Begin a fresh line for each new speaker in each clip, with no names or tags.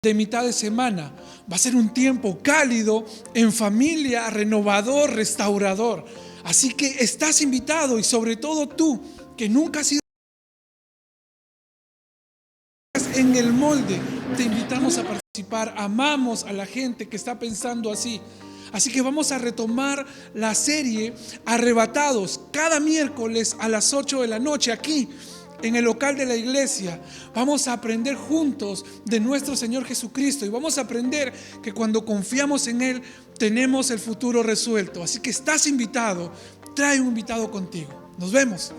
de mitad de semana. Va a ser un tiempo cálido, en familia, renovador, restaurador. Así que estás invitado, y sobre todo tú, que nunca has sido en el molde, te invitamos a participar. Amamos a la gente que está pensando así. Así que vamos a retomar la serie Arrebatados cada miércoles a las 8 de la noche aquí en el local de la iglesia. Vamos a aprender juntos de nuestro Señor Jesucristo, y vamos a aprender que cuando confiamos en Él tenemos el futuro resuelto. Así que estás invitado, trae un invitado contigo. Nos vemos.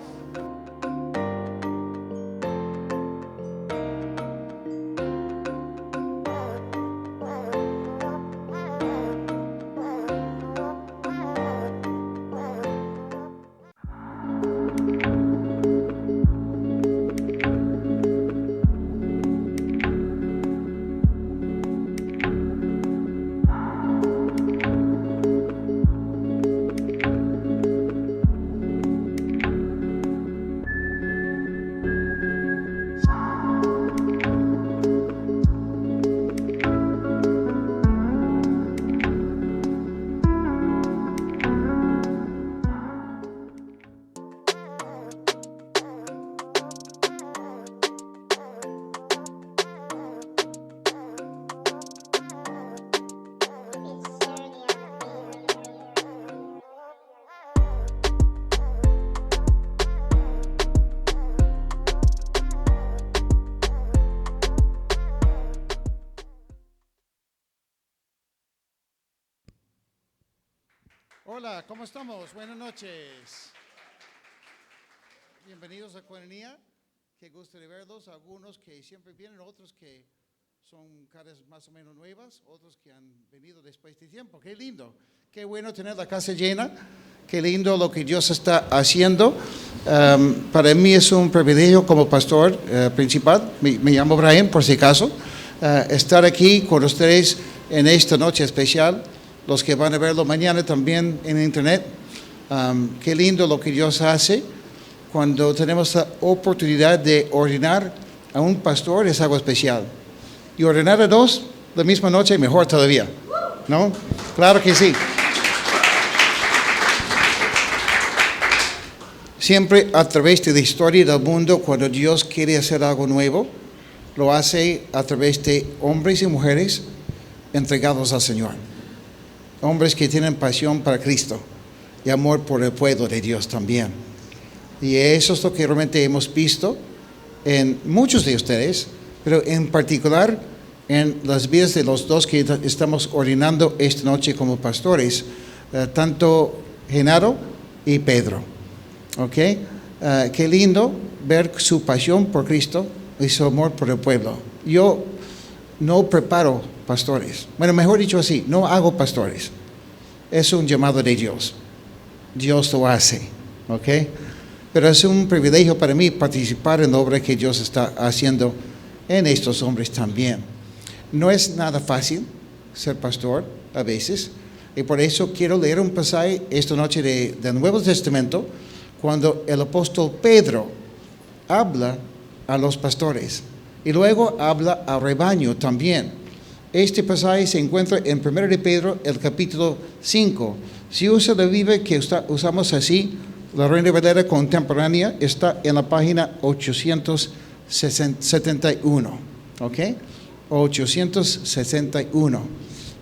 Hola, ¿cómo estamos? Buenas noches. Bienvenidos a Coinonía. Qué gusto de verlos. Algunos que siempre vienen, otros que son caras más o menos nuevas, otros que han venido después de tiempo. Qué lindo. Qué bueno tener la casa llena. Qué lindo lo que Dios está haciendo. Para mí es un privilegio como pastor principal. Me llamo Brian, por si acaso. Estar aquí con ustedes en esta noche especial. Los que van a verlo mañana también en internet. Qué lindo lo que Dios hace cuando tenemos la oportunidad de ordenar a un pastor. Es algo especial. Y ordenar a dos la misma noche, mejor todavía, ¿no? Claro que sí. Siempre a través de la historia del mundo, cuando Dios quiere hacer algo nuevo, lo hace a través de hombres y mujeres entregados al Señor. Hombres que tienen pasión para Cristo y amor por el pueblo de Dios también. Y eso es lo que realmente hemos visto en muchos de ustedes, pero en particular en las vidas de los dos que estamos ordenando esta noche como pastores, tanto Genaro y Pedro. ¿Ok? Qué lindo ver su pasión por Cristo y su amor por el pueblo. Yo no preparo pastores. Bueno, mejor dicho así, no hago pastores. Es un llamado de Dios. Dios lo hace, ¿ok? Pero es un privilegio para mí participar en la obra que Dios está haciendo en estos hombres también. No es nada fácil ser pastor a veces, y por eso quiero leer un pasaje esta noche del Nuevo Testamento, cuando el apóstol Pedro habla a los pastores y luego habla al rebaño también. Este pasaje se encuentra en 1 de Pedro, el capítulo 5. Si usa la Biblia que usamos así, la Reina Valera contemporánea, está en la página 871. ¿Ok? 861.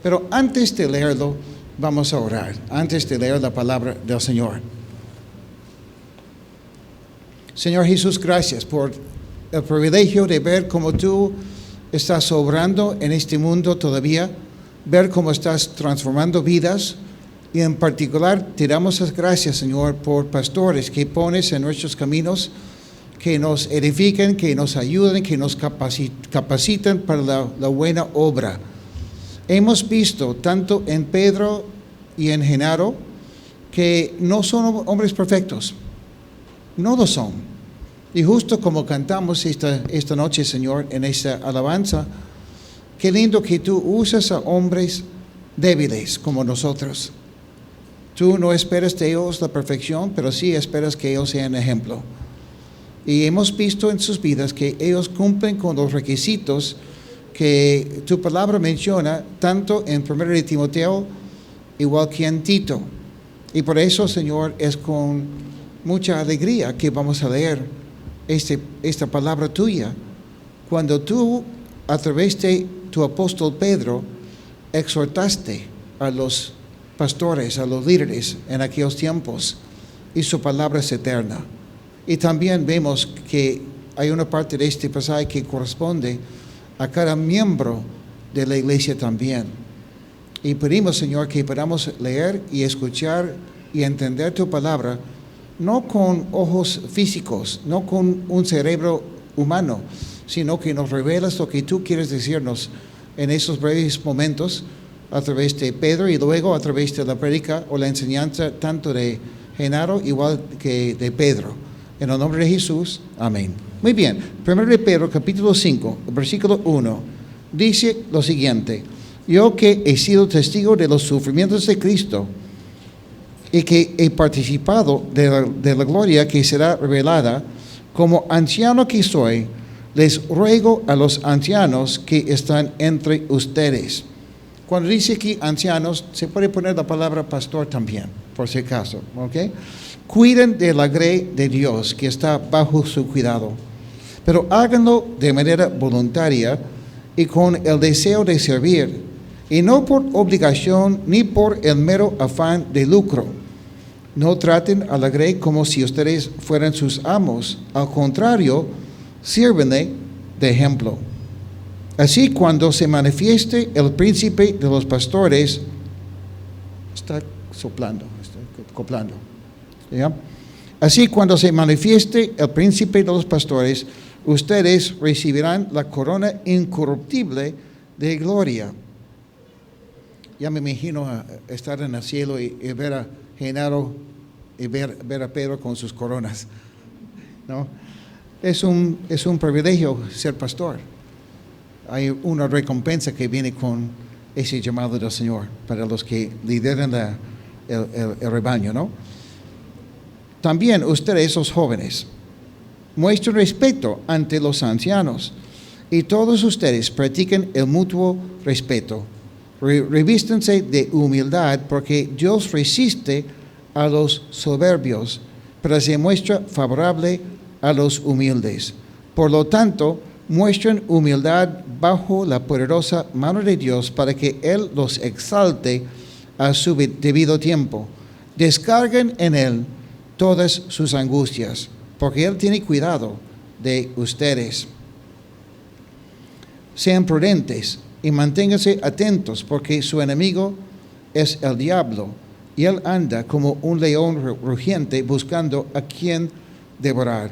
Pero antes de leerlo, vamos a orar. Antes de leer la palabra del Señor. Señor Jesús, gracias por el privilegio de ver cómo tú estás obrando en este mundo todavía, ver cómo estás transformando vidas, y en particular te damos las gracias, Señor, por pastores que pones en nuestros caminos, que nos edifiquen, que nos ayuden, que nos capacitan para la buena obra. Hemos visto tanto en Pedro y en Genaro que no son hombres perfectos, no lo son. Y justo como cantamos esta noche, Señor, en esta alabanza, qué lindo que tú usas a hombres débiles como nosotros. Tú no esperas de ellos la perfección, pero sí esperas que ellos sean ejemplo. Y hemos visto en sus vidas que ellos cumplen con los requisitos que tu palabra menciona tanto en 1 de Timoteo igual que en Tito. Y por eso, Señor, es con mucha alegría que vamos a leer esta palabra tuya. Cuando tú, a través de tu apóstol Pedro, exhortaste a los pastores, a los líderes en aquellos tiempos, y su palabra es eterna. Y también vemos que hay una parte de este pasaje que corresponde a cada miembro de la iglesia también. Y pedimos, Señor, que podamos leer y escuchar y entender tu palabra, no con ojos físicos, no con un cerebro humano, sino que nos revelas lo que tú quieres decirnos en esos breves momentos a través de Pedro y luego a través de la prédica o la enseñanza tanto de Genaro igual que de Pedro. En el nombre de Jesús, amén. Muy bien, 1 de Pedro capítulo 5, versículo 1, dice lo siguiente: yo que he sido testigo de los sufrimientos de Cristo y que he participado de la gloria que será revelada, como anciano que soy, les ruego a los ancianos que están entre ustedes. Cuando dice aquí ancianos, se puede poner la palabra pastor también, por si acaso, ¿ok? Cuiden de la grey de Dios que está bajo su cuidado, pero háganlo de manera voluntaria y con el deseo de servir, y no por obligación ni por el mero afán de lucro. No traten a la grey como si ustedes fueran sus amos, al contrario, sírvenle de ejemplo. Así, cuando se manifieste el príncipe de los pastores, está soplando, está acoplando, ¿ya? Así, cuando se manifieste el príncipe de los pastores, ustedes recibirán la corona incorruptible de gloria. Ya me imagino estar en el cielo y ver a Genaro y ver a Pedro con sus coronas, ¿no? Es un privilegio ser pastor. Hay una recompensa que viene con ese llamado del Señor para los que lideran el rebaño, ¿no? También ustedes, los jóvenes, muestren respeto ante los ancianos, y todos ustedes practiquen el mutuo respeto. Revístanse de humildad, porque Dios resiste a los soberbios, pero se muestra favorable a los humildes. Por lo tanto, muestren humildad bajo la poderosa mano de Dios para que Él los exalte a su debido tiempo. Descarguen en Él todas sus angustias, porque Él tiene cuidado de ustedes. Sean prudentes y manténganse atentos, porque su enemigo es el diablo, y él anda como un león rugiente buscando a quien devorar.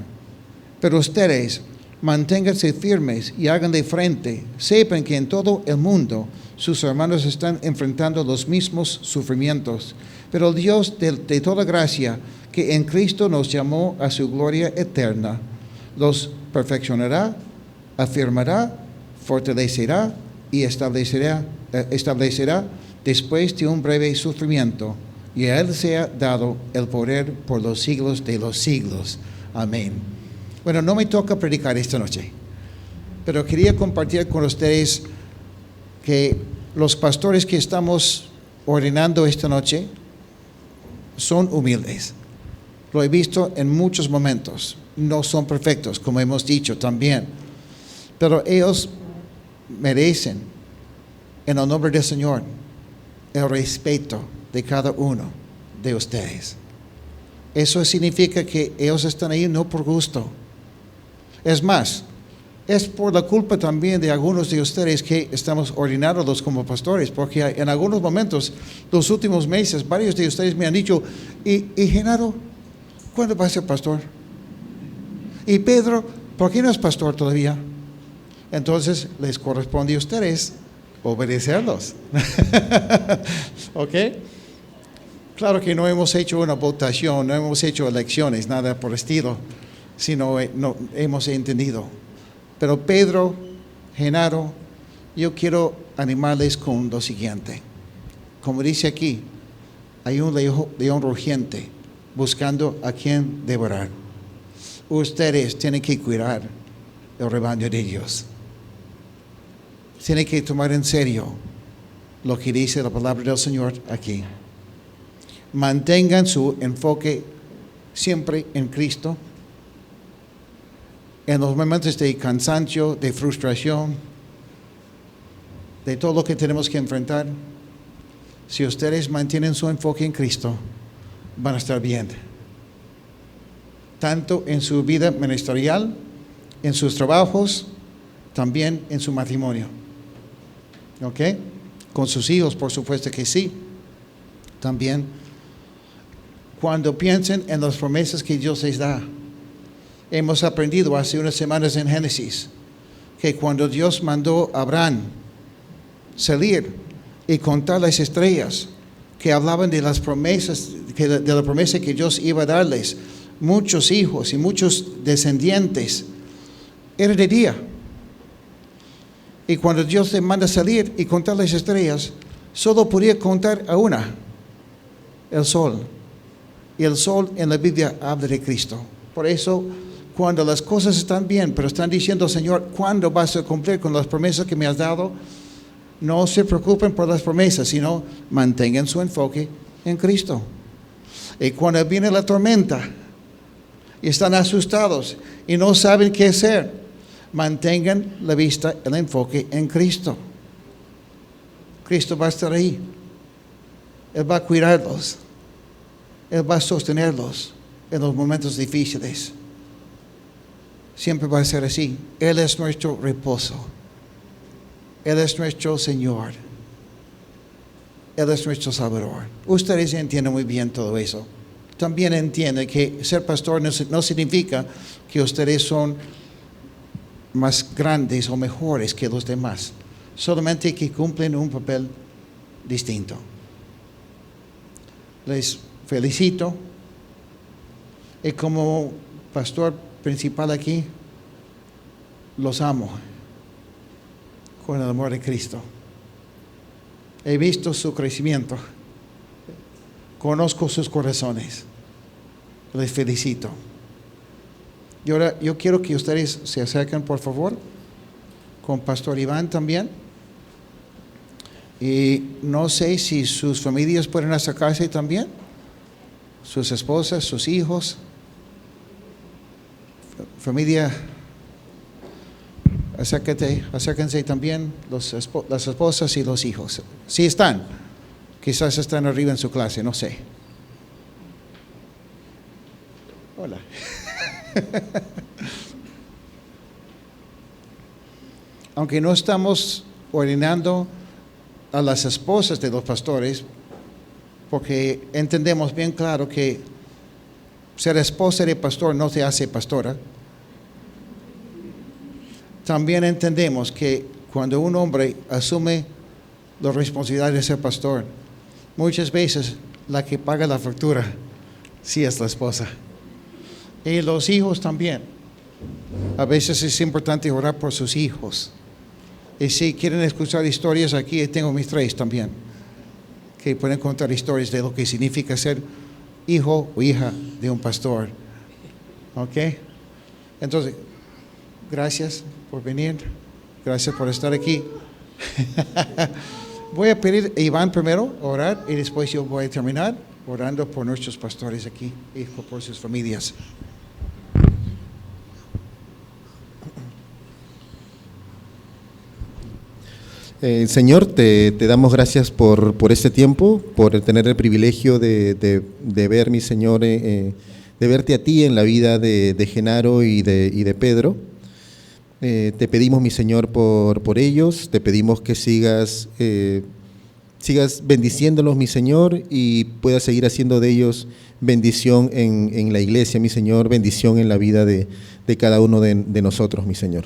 Pero ustedes manténganse firmes y háganle frente. Sepan que en todo el mundo sus hermanos están enfrentando los mismos sufrimientos. Pero el Dios de toda gracia, que en Cristo nos llamó a su gloria eterna, los perfeccionará, afirmará, fortalecerá y establecerá después de un breve sufrimiento. Y a Él sea dado el poder por los siglos de los siglos. Amén. Bueno, no me toca predicar esta noche, pero quería compartir con ustedes que los pastores que estamos ordenando esta noche son humildes. Lo he visto en muchos momentos. No son perfectos, como hemos dicho también, pero ellos merecen, en el nombre del Señor, el respeto de cada uno de ustedes. Eso significa que ellos están ahí no por gusto. Es más, es por la culpa también de algunos de ustedes que estamos ordenándolos como pastores, porque en algunos momentos, los últimos meses, varios de ustedes me han dicho, y Genaro, ¿cuándo va a ser pastor? Y Pedro, ¿por qué no es pastor todavía? Entonces, les corresponde a ustedes obedecerlos. ¿Ok? Claro que no hemos hecho una votación, no hemos hecho elecciones, nada por el estilo, sino no, hemos entendido. Pero Pedro, Genaro, yo quiero animarles con lo siguiente. Como dice aquí, hay un león rugiente buscando a quien devorar. Ustedes tienen que cuidar el rebaño de Dios. tiene que tomar en serio lo que dice la palabra del Señor aquí. Mantengan su enfoque siempre en Cristo. En los momentos de cansancio, de frustración, de todo lo que tenemos que enfrentar, si ustedes mantienen su enfoque en Cristo, van a estar bien. Tanto en su vida ministerial, en sus trabajos, también en su matrimonio. ¿Ok? Con sus hijos, por supuesto que sí. También, cuando piensen en las promesas que Dios les da, hemos aprendido hace unas semanas en Génesis que cuando Dios mandó a Abraham salir y contar las estrellas que hablaban de las promesas, de la promesa que Dios iba a darles, muchos hijos y muchos descendientes, era de día. Y cuando Dios le manda salir y contar las estrellas, solo podía contar a una, el sol. Y el sol en la Biblia habla de Cristo. Por eso, cuando las cosas están bien, pero están diciendo, Señor, ¿cuándo vas a cumplir con las promesas que me has dado? No se preocupen por las promesas, sino mantengan su enfoque en Cristo. Y cuando viene la tormenta y están asustados y no saben qué hacer, mantengan la vista, el enfoque en Cristo. Cristo va a estar ahí. Él va a cuidarlos. Él va a sostenerlos en los momentos difíciles. Siempre va a ser así. Él es nuestro reposo. Él es nuestro Señor. Él es nuestro Salvador. Ustedes entienden muy bien todo eso. También entienden que ser pastor no significa que ustedes son más grandes o mejores que los demás. Solamente que cumplen un papel distinto. Les felicito. Y como pastor principal aquí, los amo con el amor de Cristo. He visto su crecimiento. Conozco sus corazones. Les felicito. Y ahora yo quiero que ustedes se acerquen, por favor, con Pastor Iván también. Y no sé si sus familias pueden acercarse también. Sus esposas, sus hijos. Familia, acérquense también las esposas y los hijos. Sí están. Quizás están arriba en su clase, no sé. Hola. Aunque no estamos ordenando a las esposas de los pastores, porque entendemos bien claro que ser esposa de pastor no te hace pastora. También entendemos que cuando un hombre asume la responsabilidad de ser pastor, muchas veces la que paga la factura sí es la esposa. Y los hijos también. A veces es importante orar por sus hijos. Y si quieren escuchar historias, aquí tengo mis 3 también, que pueden contar historias de lo que significa ser hijo o hija de un pastor. ¿Ok? Entonces, gracias por venir. Gracias por estar aquí. Voy a pedir a Iván primero orar y después yo voy a terminar orando por nuestros pastores aquí y por sus familias.
Señor, te damos gracias por este tiempo, por tener el privilegio de ver, mi Señor, de verte a ti en la vida de Genaro y de Pedro. Te pedimos, mi Señor, por ellos, te pedimos que sigas bendiciéndolos, mi Señor, y puedas seguir haciendo de ellos bendición en la iglesia, mi Señor, bendición en la vida de cada uno de nosotros, mi Señor.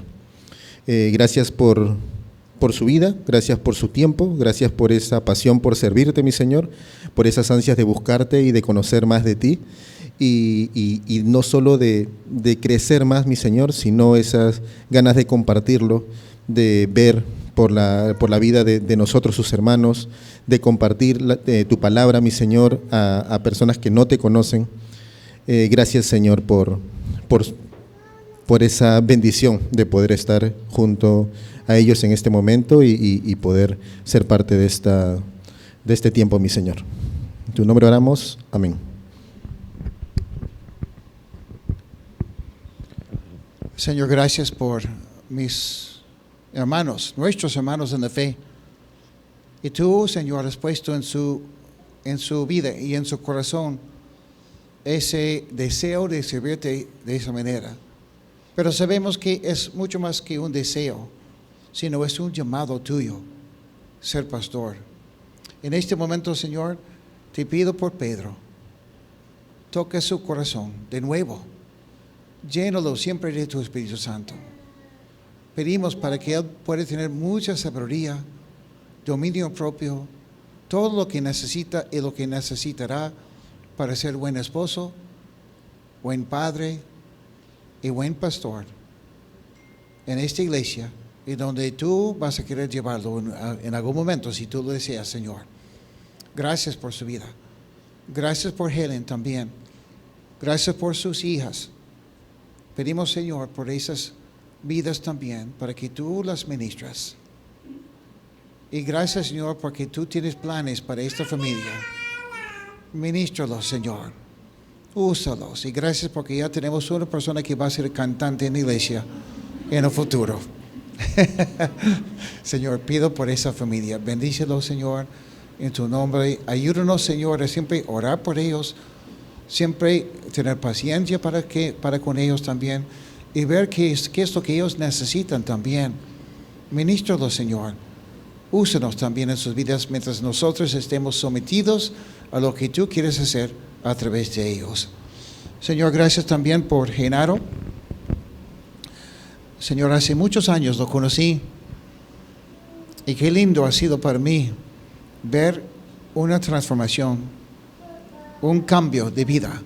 Gracias por su vida, gracias por su tiempo, gracias por esa pasión por servirte, mi Señor, por esas ansias de buscarte y de conocer más de ti, y no solo de crecer más, mi Señor, sino esas ganas de compartirlo, de ver por la vida de nosotros, sus hermanos, de compartir tu palabra, mi Señor, a personas que no te conocen. Gracias, Señor, por esa bendición de poder estar junto a ellos en este momento y poder ser parte de este tiempo, mi Señor. En tu nombre oramos. Amén.
Señor, gracias por mis hermanos, nuestros hermanos en la fe. Y tú, Señor, has puesto en su vida y en su corazón ese deseo de servirte de esa manera. Pero sabemos que es mucho más que un deseo, sino es un llamado tuyo, ser pastor. En este momento, Señor, te pido por Pedro, toca su corazón de nuevo, llénalo siempre de tu Espíritu Santo. Pedimos para que él pueda tener mucha sabiduría, dominio propio, todo lo que necesita y lo que necesitará para ser buen esposo, buen padre y buen pastor en esta iglesia y donde tú vas a querer llevarlo en algún momento, si tú lo deseas, Señor. Gracias por su vida. Gracias por Helen también. Gracias por sus hijas. Pedimos, Señor, por esas vidas también, para que tú las ministras. Y gracias, Señor, porque tú tienes planes para esta familia. Ministralos, Señor. Úsalos. Y gracias porque ya tenemos una persona que va a ser cantante en la iglesia en el futuro. Señor, pido por esa familia. Bendícelos, Señor, en tu nombre. Ayúdanos, Señor, a siempre orar por ellos, siempre tener paciencia para con ellos también y ver qué es lo que ellos necesitan también. Ministralos, Señor. Úsanos también en sus vidas mientras nosotros estemos sometidos a lo que tú quieres hacer a través de ellos. Señor, gracias también por Genaro. Señor, hace muchos años lo conocí y qué lindo ha sido para mí ver una transformación, un cambio de vida.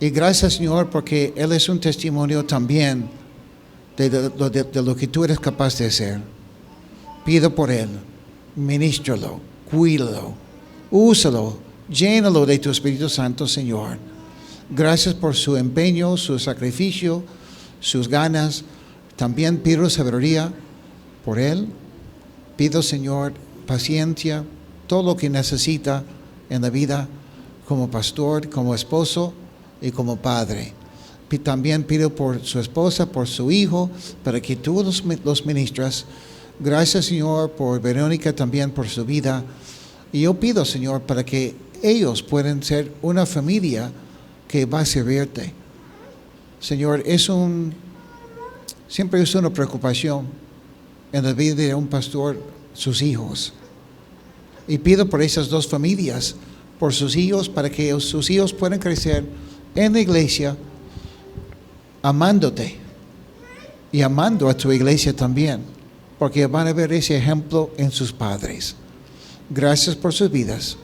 Y gracias, Señor, porque él es un testimonio también de lo que tú eres capaz de hacer. Pido por él, ministralo, cuídalo, úsalo, llénalo de tu Espíritu Santo, Señor. Gracias por su empeño, su sacrificio, sus ganas. También pido sabiduría por él. Pido, Señor, paciencia, todo lo que necesita en la vida como pastor, como esposo y como padre. También pido por su esposa, por su hijo, para que tú los ministras. Gracias, Señor, por Verónica también, por su vida. Y yo pido, Señor, para que ellos puedan ser una familia que va a servirte. Señor, siempre es una preocupación en la vida de un pastor, sus hijos. Y pido por esas dos familias, por sus hijos, para que sus hijos puedan crecer en la iglesia, amándote y amando a tu iglesia también, porque van a ver ese ejemplo en sus padres. Gracias por sus vidas.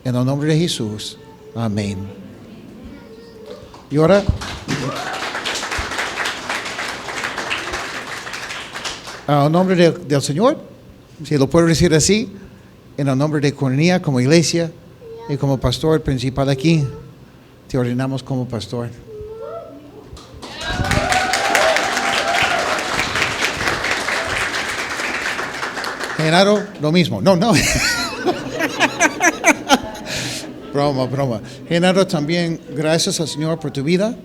En el nombre de Jesús. Amén. Y ahora, en el nombre del Señor, si lo puedo decir así, en el nombre de Comunidad como iglesia y como pastor principal aquí, te ordenamos como pastor. Genaro, lo mismo. No. Broma. Genaro, también gracias al Señor por tu vida.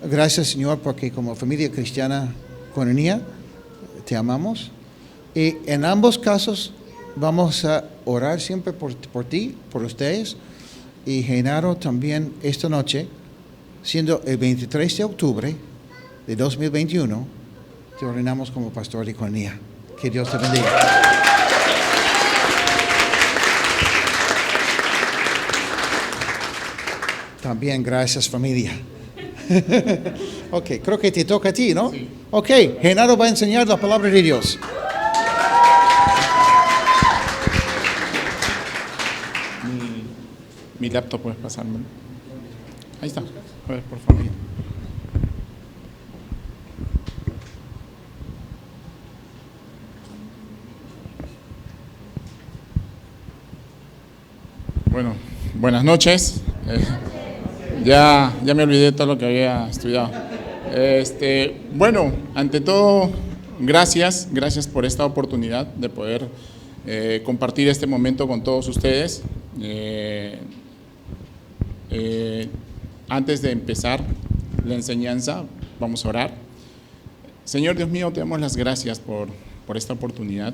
Gracias, Señor, porque como familia cristiana Comunidad te amamos. Y en ambos casos vamos a orar siempre por ti, por ustedes. Y Genaro también esta noche, siendo el 23 de octubre de 2021, te ordenamos como pastor de Comunidad. Que Dios te bendiga. También gracias, familia. Ok, creo que te toca a ti, ¿no? Sí. Ok, Genaro va a enseñar la palabra de Dios.
Mi laptop puedes pasarme. Ahí está. A ver, por favor. Bueno, buenas noches. Ya me olvidé todo lo que había estudiado. Bueno, ante todo, gracias por esta oportunidad de poder compartir este momento con todos ustedes. Antes de empezar la enseñanza, vamos a orar. Señor Dios mío, te damos las gracias por esta oportunidad,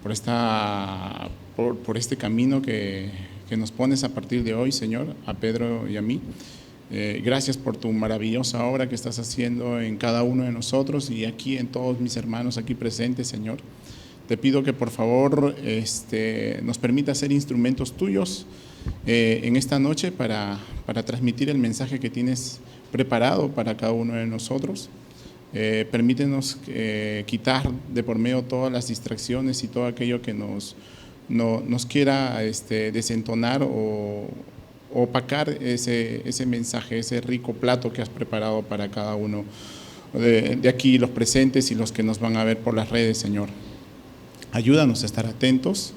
por este camino que nos pones a partir de hoy, Señor, a Pedro y a mí. Gracias por tu maravillosa obra que estás haciendo en cada uno de nosotros y aquí en todos mis hermanos aquí presentes, Señor. Te pido que por favor nos permita ser instrumentos tuyos en esta noche para transmitir el mensaje que tienes preparado para cada uno de nosotros. Permítenos quitar de por medio todas las distracciones y todo aquello que nos quiera desentonar o opacar ese mensaje, ese rico plato que has preparado para cada uno de aquí, los presentes y los que nos van a ver por las redes, Señor. Ayúdanos a estar atentos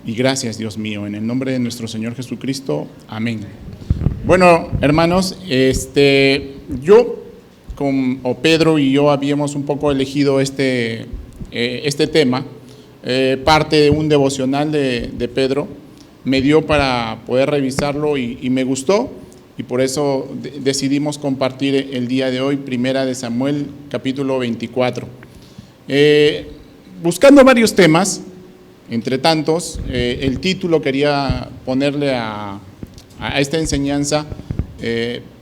y gracias, Dios mío, en el nombre de nuestro Señor Jesucristo. Amén. Bueno, hermanos, Pedro y yo habíamos un poco elegido este tema, parte de un devocional de Pedro. Me dio para poder revisarlo y me gustó, y por eso decidimos compartir el día de hoy, Primera de Samuel, capítulo 24. Buscando varios temas, entre tantos, el título quería ponerle a esta enseñanza,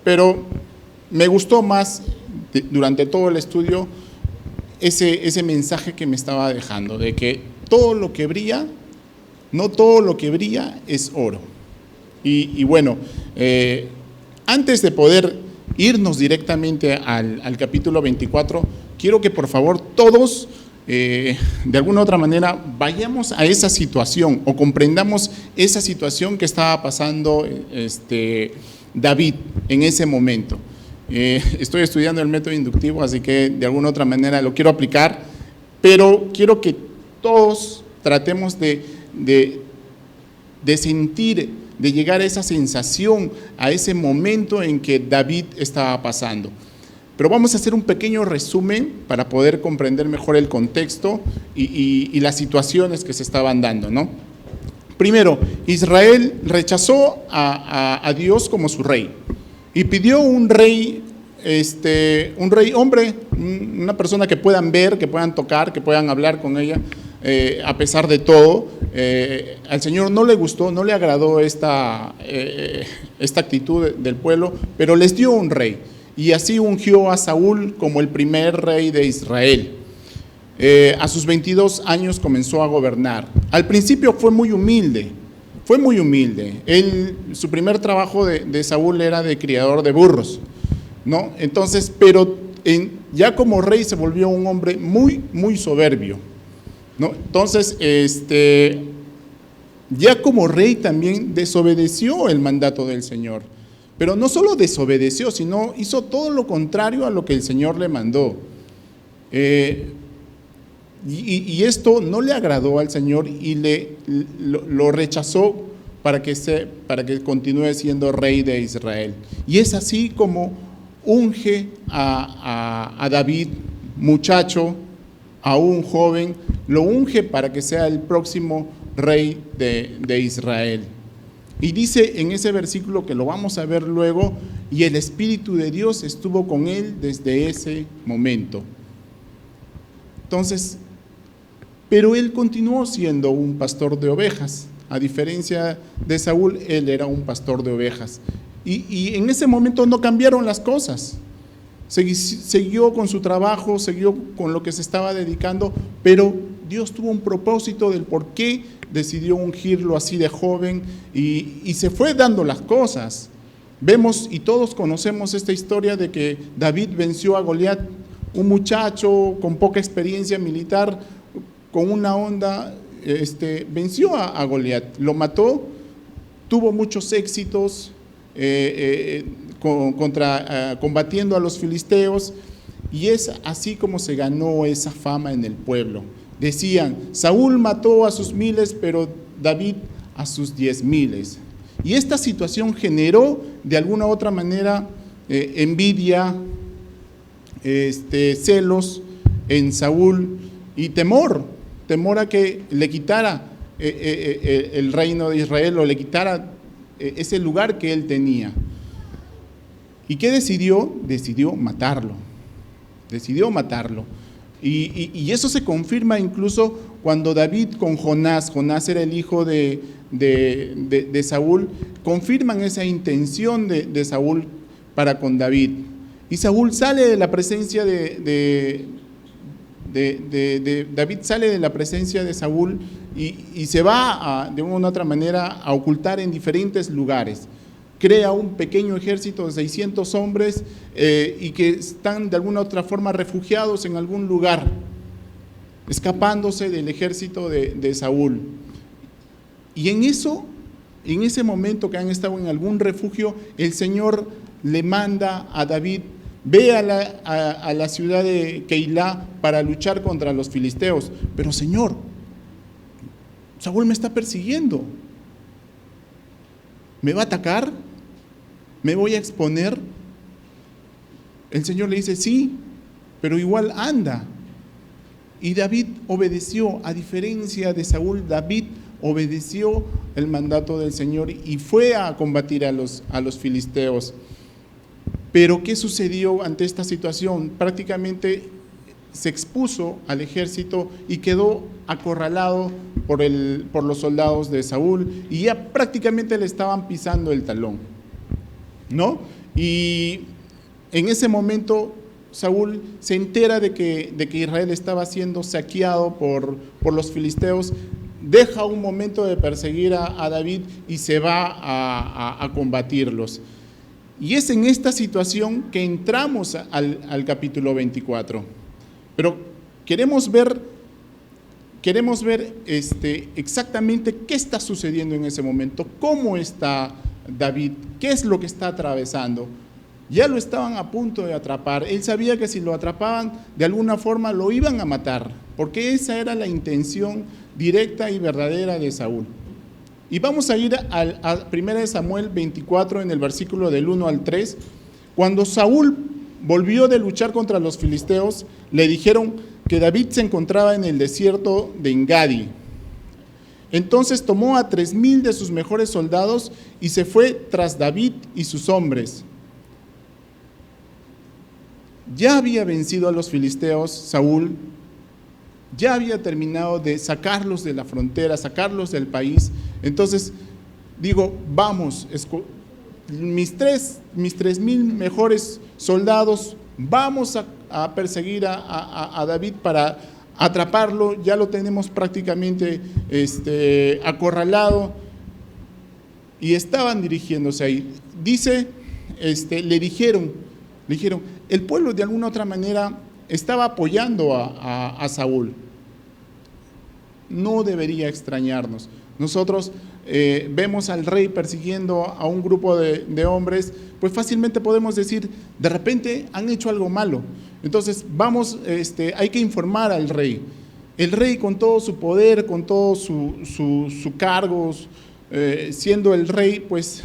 pero me gustó más durante todo el estudio ese mensaje que me estaba dejando, de que todo lo que brilla, no todo lo que brilla es oro. Y bueno, antes de poder irnos directamente al capítulo 24, quiero que por favor todos, de alguna u otra manera, vayamos a esa situación o comprendamos esa situación que estaba pasando David en ese momento. Estoy estudiando el método inductivo, así que de alguna u otra manera lo quiero aplicar, pero quiero que todos tratemos de sentir, de llegar a esa sensación, a ese momento en que David estaba pasando. Pero vamos a hacer un pequeño resumen para poder comprender mejor el contexto y las situaciones que se estaban dando, ¿no? Primero, Israel rechazó a Dios como su rey y pidió un rey hombre, una persona que puedan ver, que puedan tocar, que puedan hablar con ella. A pesar de todo, al Señor no le gustó, no le agradó esta actitud del pueblo, pero les dio un rey y así ungió a Saúl como el primer rey de Israel. A sus 22 años comenzó a gobernar. Al principio fue muy humilde. Su primer trabajo de Saúl era de criador de burros, ¿no? Entonces, pero ya como rey se volvió un hombre muy, muy soberbio, ¿no? Entonces, ya como rey también desobedeció el mandato del Señor, pero no solo desobedeció, sino hizo todo lo contrario a lo que el Señor le mandó. Y esto no le agradó al Señor y lo rechazó para que continúe siendo rey de Israel. Y es así como unge a David, muchacho, aún joven, lo unge para que sea el próximo rey de Israel. Y dice en ese versículo que lo vamos a ver luego, y el Espíritu de Dios estuvo con él desde ese momento. Entonces, pero él continuó siendo un pastor de ovejas. A diferencia de Saúl, él era un pastor de ovejas. Y en ese momento no cambiaron las cosas. Siguió con su trabajo, siguió con lo que se estaba dedicando, pero Dios tuvo un propósito del por qué decidió ungirlo así de joven y se fue dando las cosas. Vemos y todos conocemos esta historia de que David venció a Goliat, un muchacho con poca experiencia militar, con una onda, venció a Goliat, lo mató, tuvo muchos éxitos, combatiendo a los filisteos, y es así como se ganó esa fama en el pueblo. Decían, Saúl mató a sus miles, pero David a sus 10,000. Y esta situación generó de alguna u otra manera envidia, celos en Saúl y temor a que le quitara el reino de Israel o le quitara ese lugar que él tenía. ¿Y qué decidió? Decidió matarlo. Y eso se confirma incluso cuando David con Jonás era el hijo de Saúl, confirman esa intención de Saúl para con David. Y Saúl sale de la presencia David sale de la presencia de Saúl y se va de una u otra manera a ocultar en diferentes lugares. Crea un pequeño ejército de 600 hombres y que están de alguna u otra forma refugiados en algún lugar, escapándose del ejército de Saúl. Y en ese momento que han estado en algún refugio, el Señor le manda a David: ve a la ciudad de Keilah para luchar contra los filisteos. Pero Señor, Saúl me está persiguiendo. ¿Me va a atacar? ¿Me voy a exponer? El Señor le dice: sí, pero igual anda. Y David obedeció, a diferencia de Saúl. David obedeció el mandato del Señor y fue a combatir a los filisteos. Pero ¿qué sucedió ante esta situación? Prácticamente se expuso al ejército y quedó acorralado por los soldados de Saúl, y ya prácticamente le estaban pisando el talón, ¿no? Y en ese momento Saúl se entera de que Israel estaba siendo saqueado por los filisteos, deja un momento de perseguir a David y se va a combatirlos. Y es en esta situación que entramos al capítulo 24. Pero queremos ver exactamente qué está sucediendo en ese momento, cómo está David, qué es lo que está atravesando. Ya lo estaban a punto de atrapar. Él sabía que si lo atrapaban, de alguna forma lo iban a matar, porque esa era la intención directa y verdadera de Saúl. Y vamos a ir a 1 Samuel 24, en el versículo del 1 al 3. Cuando Saúl volvió de luchar contra los filisteos, le dijeron que David se encontraba en el desierto de Engadi. Entonces tomó a 3,000 de sus mejores soldados y se fue tras David y sus hombres. Ya había vencido a los filisteos Saúl, ya había terminado de sacarlos de la frontera, sacarlos del país. Entonces digo: vamos, mis 3,000 mejores soldados, vamos a perseguir a David para atraparlo. Ya lo tenemos prácticamente acorralado. Y estaban dirigiéndose ahí. Dice, le dijeron, el pueblo de alguna otra manera estaba apoyando a Saúl. No debería extrañarnos. Nosotros vemos al rey persiguiendo a un grupo de hombres, pues fácilmente podemos decir: de repente han hecho algo malo. Entonces vamos, hay que informar al rey. El rey, con todo su poder, con todo su cargo, siendo el rey, pues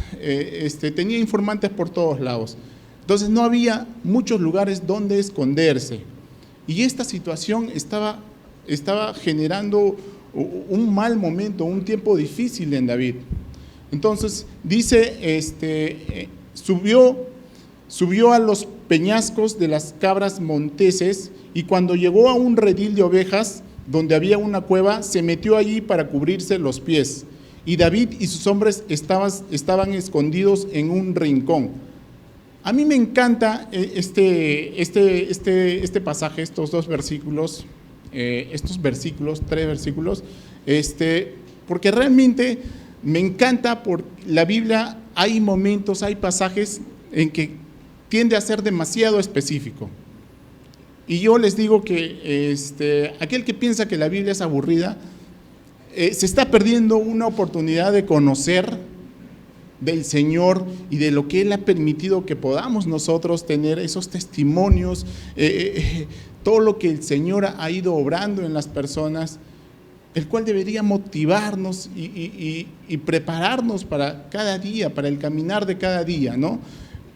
tenía informantes por todos lados. Entonces no había muchos lugares donde esconderse. Y esta situación estaba generando un mal momento, un tiempo difícil en David. Entonces dice, subió a los peñascos de las cabras monteses, y cuando llegó a un redil de ovejas donde había una cueva, se metió allí para cubrirse los pies. Y David y sus hombres estaban escondidos en un rincón. A mí me encanta este pasaje, estos dos versículos, tres versículos, porque realmente me encanta. Por la Biblia hay momentos, hay pasajes en que tiende a ser demasiado específico. Y yo les digo que aquel que piensa que la Biblia es aburrida, se está perdiendo una oportunidad de conocer del Señor y de lo que Él ha permitido que podamos nosotros tener, esos testimonios, todo lo que el Señor ha ido obrando en las personas, el cual debería motivarnos y prepararnos para cada día, para el caminar de cada día, ¿no?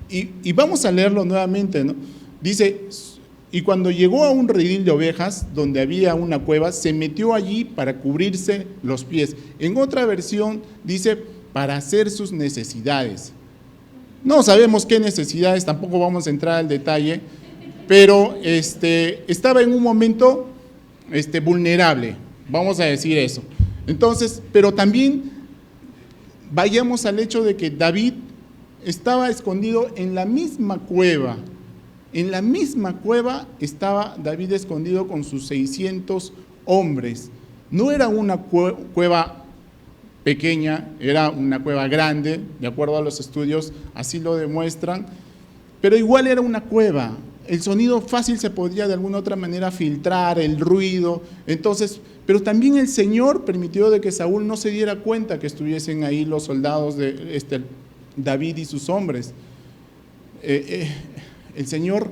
Y vamos a leerlo nuevamente, ¿no? Dice: y cuando llegó a un redil de ovejas, donde había una cueva, se metió allí para cubrirse los pies. En otra versión dice, para hacer sus necesidades. No sabemos qué necesidades, tampoco vamos a entrar al detalle, pero estaba en un momento vulnerable, vamos a decir eso. Entonces, pero también vayamos al hecho de que David estaba escondido en la misma cueva. En la misma cueva estaba David escondido con sus 600 hombres. No era una cueva pequeña, era una cueva grande, de acuerdo a los estudios, así lo demuestran, pero igual era una cueva. El sonido fácil se podía de alguna otra manera filtrar, el ruido, entonces, pero también el Señor permitió de que Saúl no se diera cuenta que estuviesen ahí los soldados de David y sus hombres. El Señor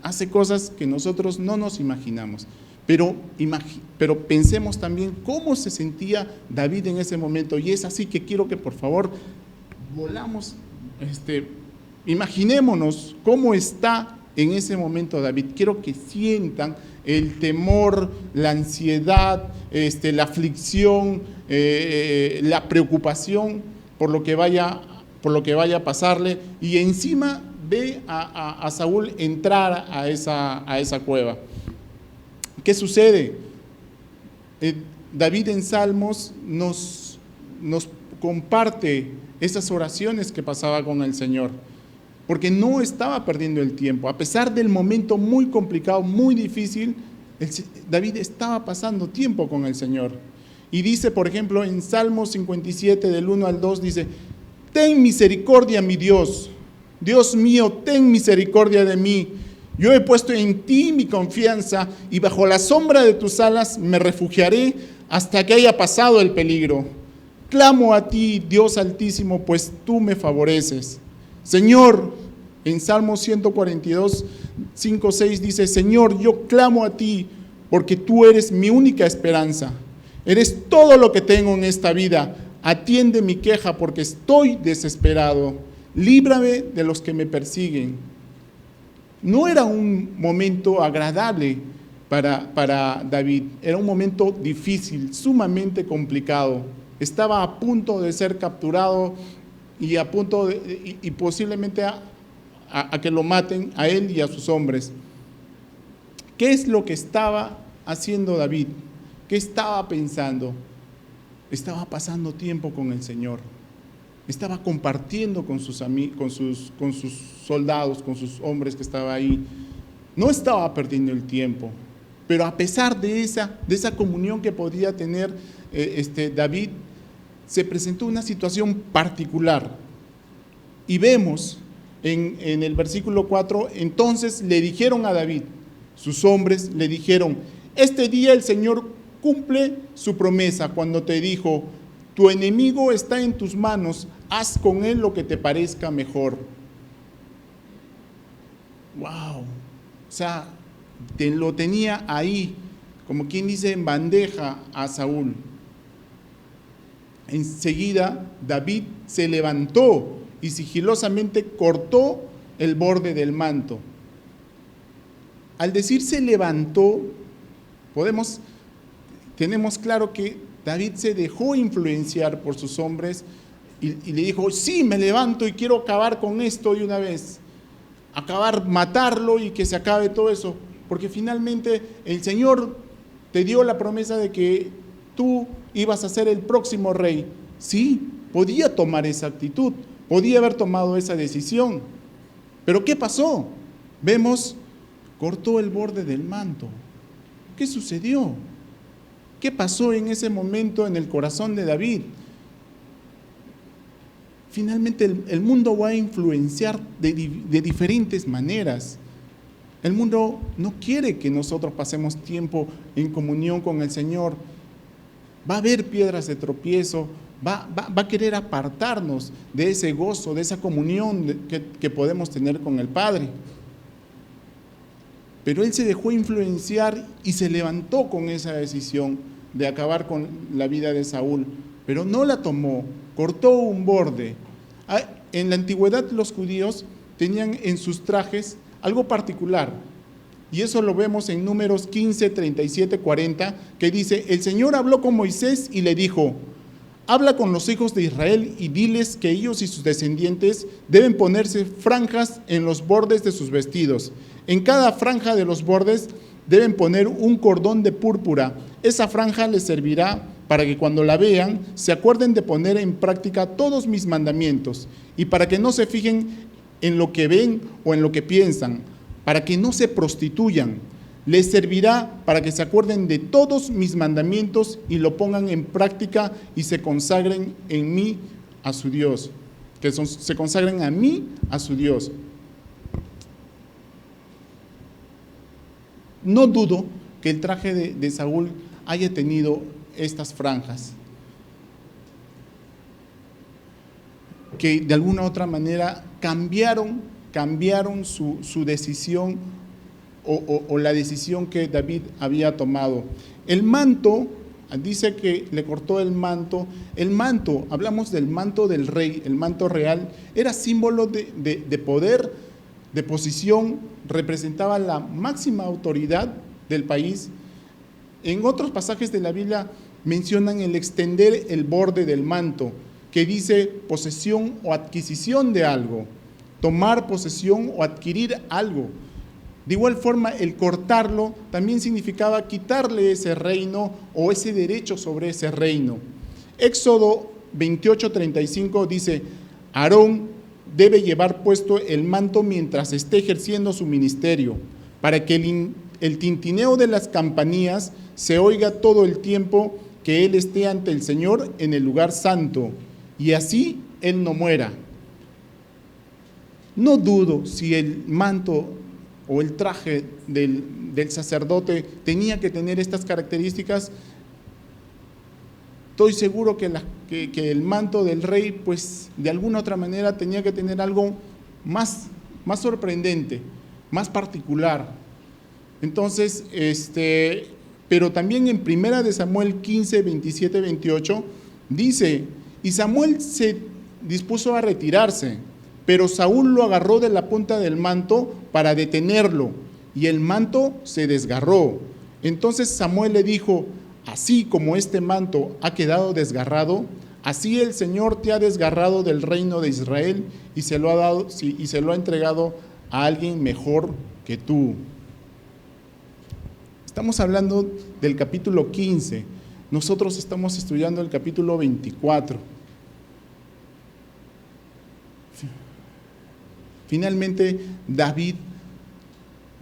hace cosas que nosotros no nos imaginamos. Pero pensemos también cómo se sentía David en ese momento, y es así que quiero que por favor volamos, imaginémonos cómo está en ese momento David. Quiero que sientan el temor, la ansiedad, la aflicción, la preocupación por lo que vaya a pasarle, y encima ve a Saúl entrar a esa cueva. ¿Qué sucede? David en Salmos nos comparte esas oraciones que pasaba con el Señor, porque no estaba perdiendo el tiempo. A pesar del momento muy complicado, muy difícil, David estaba pasando tiempo con el Señor. Y dice, por ejemplo, en Salmos 57, del 1 al 2, dice: ten misericordia, mi Dios, Dios mío, ten misericordia de mí. Yo he puesto en ti mi confianza, y bajo la sombra de tus alas me refugiaré hasta que haya pasado el peligro. Clamo a ti, Dios Altísimo, pues tú me favoreces. Señor, en Salmo 142, 5, 6 dice: Señor, yo clamo a ti porque tú eres mi única esperanza. Eres todo lo que tengo en esta vida. Atiende mi queja porque estoy desesperado. Líbrame de los que me persiguen. No era un momento agradable para David, era un momento difícil, sumamente complicado. Estaba a punto de ser capturado y y posiblemente a que lo maten a él y a sus hombres. ¿Qué es lo que estaba haciendo David? ¿Qué estaba pensando? Estaba pasando tiempo con el Señor. Estaba compartiendo con sus soldados, con sus hombres que estaban ahí. No estaba perdiendo el tiempo, pero a pesar de esa comunión que podía tener David, se presentó una situación particular. Y vemos en el versículo 4, entonces le dijeron a David, sus hombres le dijeron: este día el Señor cumple su promesa cuando te dijo: tu enemigo está en tus manos, haz con él lo que te parezca mejor. Wow, o sea, lo tenía ahí, como quien dice, en bandeja a Saúl. Enseguida David se levantó y sigilosamente cortó el borde del manto. Al decir se levantó, tenemos claro que David se dejó influenciar por sus hombres y le dijo: sí, me levanto y quiero acabar con esto de una vez, matarlo y que se acabe todo eso, porque finalmente el Señor te dio la promesa de que tú ibas a ser el próximo rey. Sí, podía tomar esa actitud, podía haber tomado esa decisión, pero ¿qué pasó? Vemos, cortó el borde del manto. ¿Qué sucedió? ¿Qué pasó en ese momento en el corazón de David? Finalmente el mundo va a influenciar de diferentes maneras. El mundo no quiere que nosotros pasemos tiempo en comunión con el Señor. Va a haber piedras de tropiezo, va a querer apartarnos de ese gozo, de esa comunión que podemos tener con el Padre. Pero él se dejó influenciar y se levantó con esa decisión de acabar con la vida de Saúl, pero no la tomó, cortó un borde. En la antigüedad los judíos tenían en sus trajes algo particular. Y eso lo vemos en Números 15, 37, 40, que dice: el Señor habló con Moisés y le dijo: habla con los hijos de Israel y diles que ellos y sus descendientes deben ponerse franjas en los bordes de sus vestidos. En cada franja de los bordes deben poner un cordón de púrpura. Esa franja les servirá para que cuando la vean se acuerden de poner en práctica todos mis mandamientos, y para que no se fijen en lo que ven o en lo que piensan, para que no se prostituyan. Les servirá para que se acuerden de todos mis mandamientos y lo pongan en práctica y se consagren en mí a su Dios. Se consagren a mí, a su Dios. No dudo que el traje de Saúl haya tenido estas franjas, que de alguna u otra manera cambiaron su decisión o la decisión que David había tomado. El manto, dice que le cortó el manto. El manto, hablamos del manto del rey, el manto real, era símbolo de poder, de posición, representaba la máxima autoridad del país. En otros pasajes de la Biblia mencionan el extender el borde del manto, que dice posesión o adquisición de algo, tomar posesión o adquirir algo. De igual forma, el cortarlo también significaba quitarle ese reino o ese derecho sobre ese reino. Éxodo 28:35 dice: Aarón debe llevar puesto el manto mientras esté ejerciendo su ministerio, para que el tintineo de las campanillas se oiga todo el tiempo que él esté ante el Señor en el lugar santo, y así él no muera. No dudo si el manto o el traje del sacerdote tenía que tener estas características. Estoy seguro que el manto del rey, pues de alguna otra manera tenía que tener algo más sorprendente, más particular. Entonces, pero también en 1 Samuel 15, 27, 28, dice: y Samuel se dispuso a retirarse, pero Saúl lo agarró de la punta del manto para detenerlo, y el manto se desgarró. Entonces Samuel le dijo: así como este manto ha quedado desgarrado, así el Señor te ha desgarrado del reino de Israel y se lo ha entregado a alguien mejor que tú. Estamos hablando del capítulo 15. Nosotros estamos estudiando el capítulo 24. Finalmente, David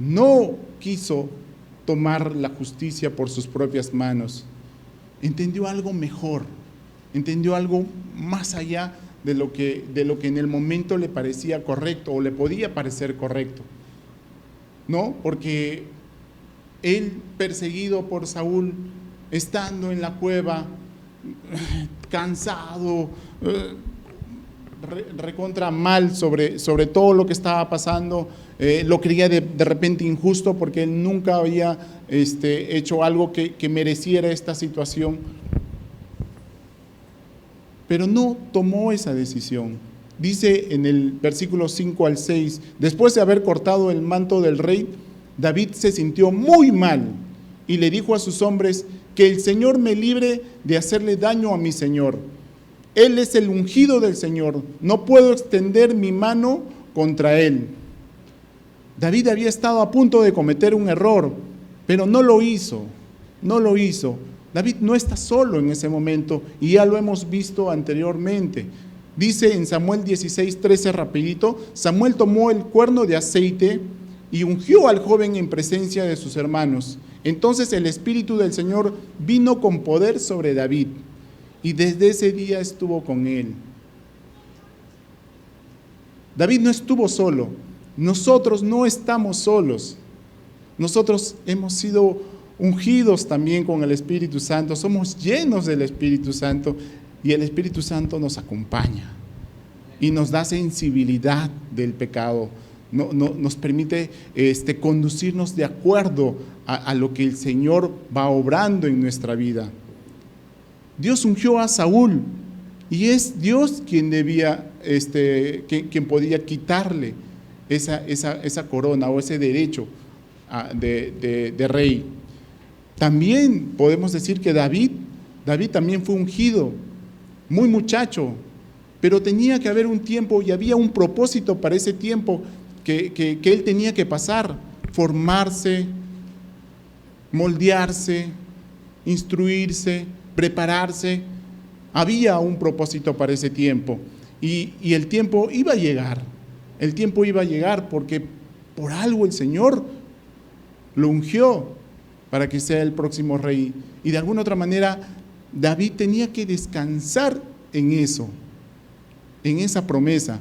no quiso tomar la justicia por sus propias manos. Entendió algo mejor, entendió algo más allá de lo que en el momento le parecía correcto o le podía parecer correcto. ¿No? Porque él, perseguido por Saúl, estando en la cueva, cansado, recontra mal sobre todo lo que estaba pasando, lo creía de repente injusto porque él nunca había hecho algo que mereciera esta situación, pero no tomó esa decisión. Dice en el versículo 5 al 6, después de haber cortado el manto del rey, David se sintió muy mal y le dijo a sus hombres: que el Señor me libre de hacerle daño a mi Señor. Él es el ungido del Señor, no puedo extender mi mano contra él. David había estado a punto de cometer un error, pero no lo hizo. David no está solo en ese momento y ya lo hemos visto anteriormente. Dice en Samuel 16:13 rapidito: Samuel tomó el cuerno de aceite y ungió al joven en presencia de sus hermanos. Entonces el Espíritu del Señor vino con poder sobre David, y desde ese día estuvo con él. David no estuvo solo. Nosotros no estamos solos. Nosotros hemos sido ungidos también con el Espíritu Santo. Somos llenos del Espíritu Santo y el Espíritu Santo nos acompaña y nos da sensibilidad del pecado. Nos permite conducirnos de acuerdo a lo que el Señor va obrando en nuestra vida. Dios ungió a Saúl y es Dios quien quien podía quitarle esa corona o ese derecho de rey. También podemos decir que David también fue ungido, muy muchacho, pero tenía que haber un tiempo y había un propósito para ese tiempo que él tenía que pasar, formarse, moldearse, instruirse, prepararse. Había un propósito para ese tiempo y el tiempo iba a llegar. El tiempo iba a llegar porque por algo el Señor lo ungió para que sea el próximo rey. Y de alguna otra manera David tenía que descansar en eso, en esa promesa.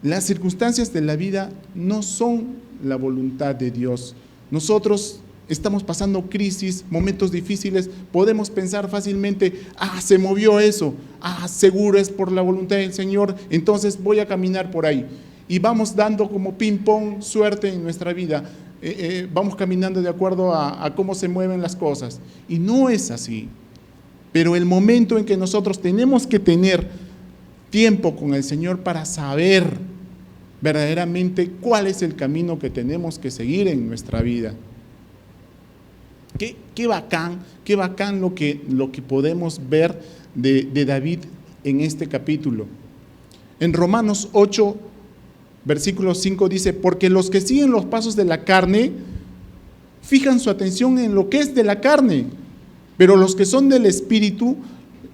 Las circunstancias de la vida no son la voluntad de Dios. Nosotros estamos pasando crisis, momentos difíciles, podemos pensar fácilmente, se movió eso, seguro es por la voluntad del Señor, entonces voy a caminar por ahí. Y vamos dando como ping-pong suerte en nuestra vida, vamos caminando de acuerdo a cómo se mueven las cosas. Y no es así. Pero el momento en que nosotros tenemos que tener tiempo con el Señor para saber verdaderamente cuál es el camino que tenemos que seguir en nuestra vida. Qué bacán lo que podemos ver de David en este capítulo. En Romanos 8, versículo 5 dice, porque los que siguen los pasos de la carne fijan su atención en lo que es de la carne, pero los que son del Espíritu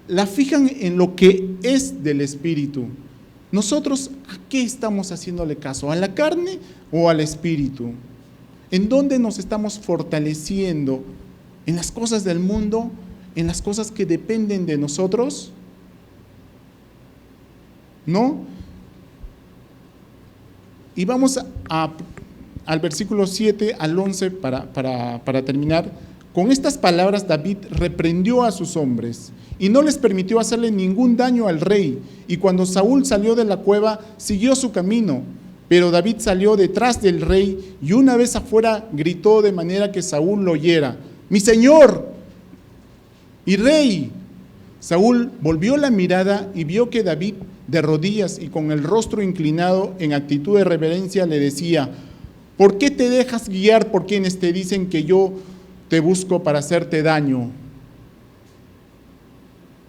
la fijan en lo que es del Espíritu. Nosotros, ¿a qué estamos haciéndole caso? ¿A la carne o al Espíritu? ¿En dónde nos estamos fortaleciendo? ¿En las cosas del mundo? ¿En las cosas que dependen de nosotros? ¿No? Y vamos al versículo 7 al 11 para terminar. Con estas palabras David reprendió a sus hombres y no les permitió hacerle ningún daño al rey. Y cuando Saúl salió de la cueva, siguió su camino. Pero David salió detrás del rey y una vez afuera gritó de manera que Saúl lo oyera: ¡Mi señor y rey! Saúl volvió la mirada y vio que David, de rodillas y con el rostro inclinado en actitud de reverencia, le decía: ¿por qué te dejas guiar por quienes te dicen que yo te busco para hacerte daño?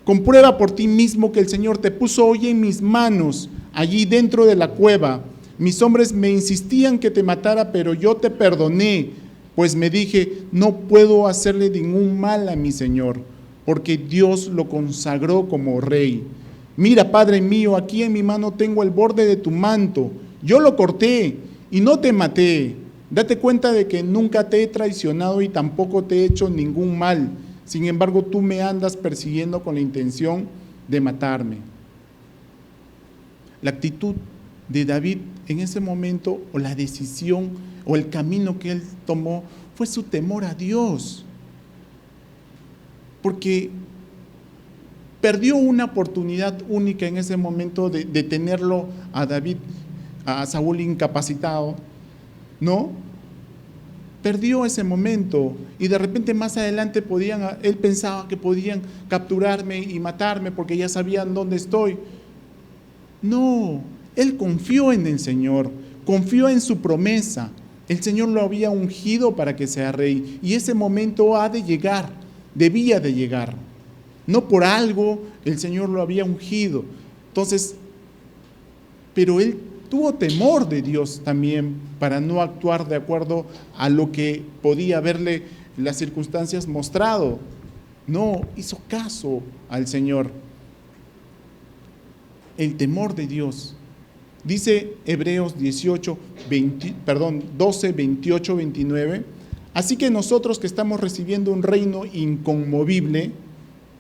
Comprueba por ti mismo que el Señor te puso hoy en mis manos, allí dentro de la cueva. Mis hombres me insistían que te matara, pero yo te perdoné, pues me dije, no puedo hacerle ningún mal a mi Señor, porque Dios lo consagró como rey. Mira, Padre mío, aquí en mi mano tengo el borde de tu manto. Yo lo corté y no te maté. Date cuenta de que nunca te he traicionado y tampoco te he hecho ningún mal. Sin embargo, tú me andas persiguiendo con la intención de matarme. La actitud de David en ese momento, o la decisión, o el camino que él tomó, fue su temor a Dios. Porque perdió una oportunidad única en ese momento de tenerlo a David, a Saúl incapacitado, ¿no? Perdió ese momento y de repente más adelante él pensaba que podían capturarme y matarme porque ya sabían dónde estoy. No, él confió en el Señor, confió en su promesa. El Señor lo había ungido para que sea rey y ese momento ha de llegar, debía de llegar. No por algo el Señor lo había ungido. Entonces, pero él tuvo temor de Dios también para no actuar de acuerdo a lo que podía haberle las circunstancias mostrado. No, hizo caso al Señor. El temor de Dios. Dice Hebreos 12, 28, 29. Así que nosotros que estamos recibiendo un reino inconmovible,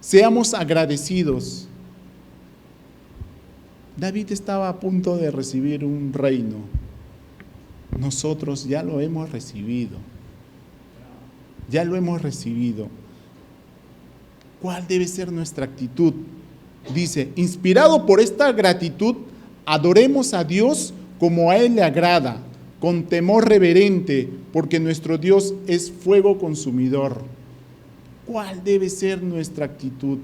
seamos agradecidos. David estaba a punto de recibir un reino. Nosotros ya lo hemos recibido. Ya lo hemos recibido. ¿Cuál debe ser nuestra actitud? Dice, inspirado por esta gratitud, adoremos a Dios como a Él le agrada, con temor reverente, porque nuestro Dios es fuego consumidor. ¿Cuál debe ser nuestra actitud?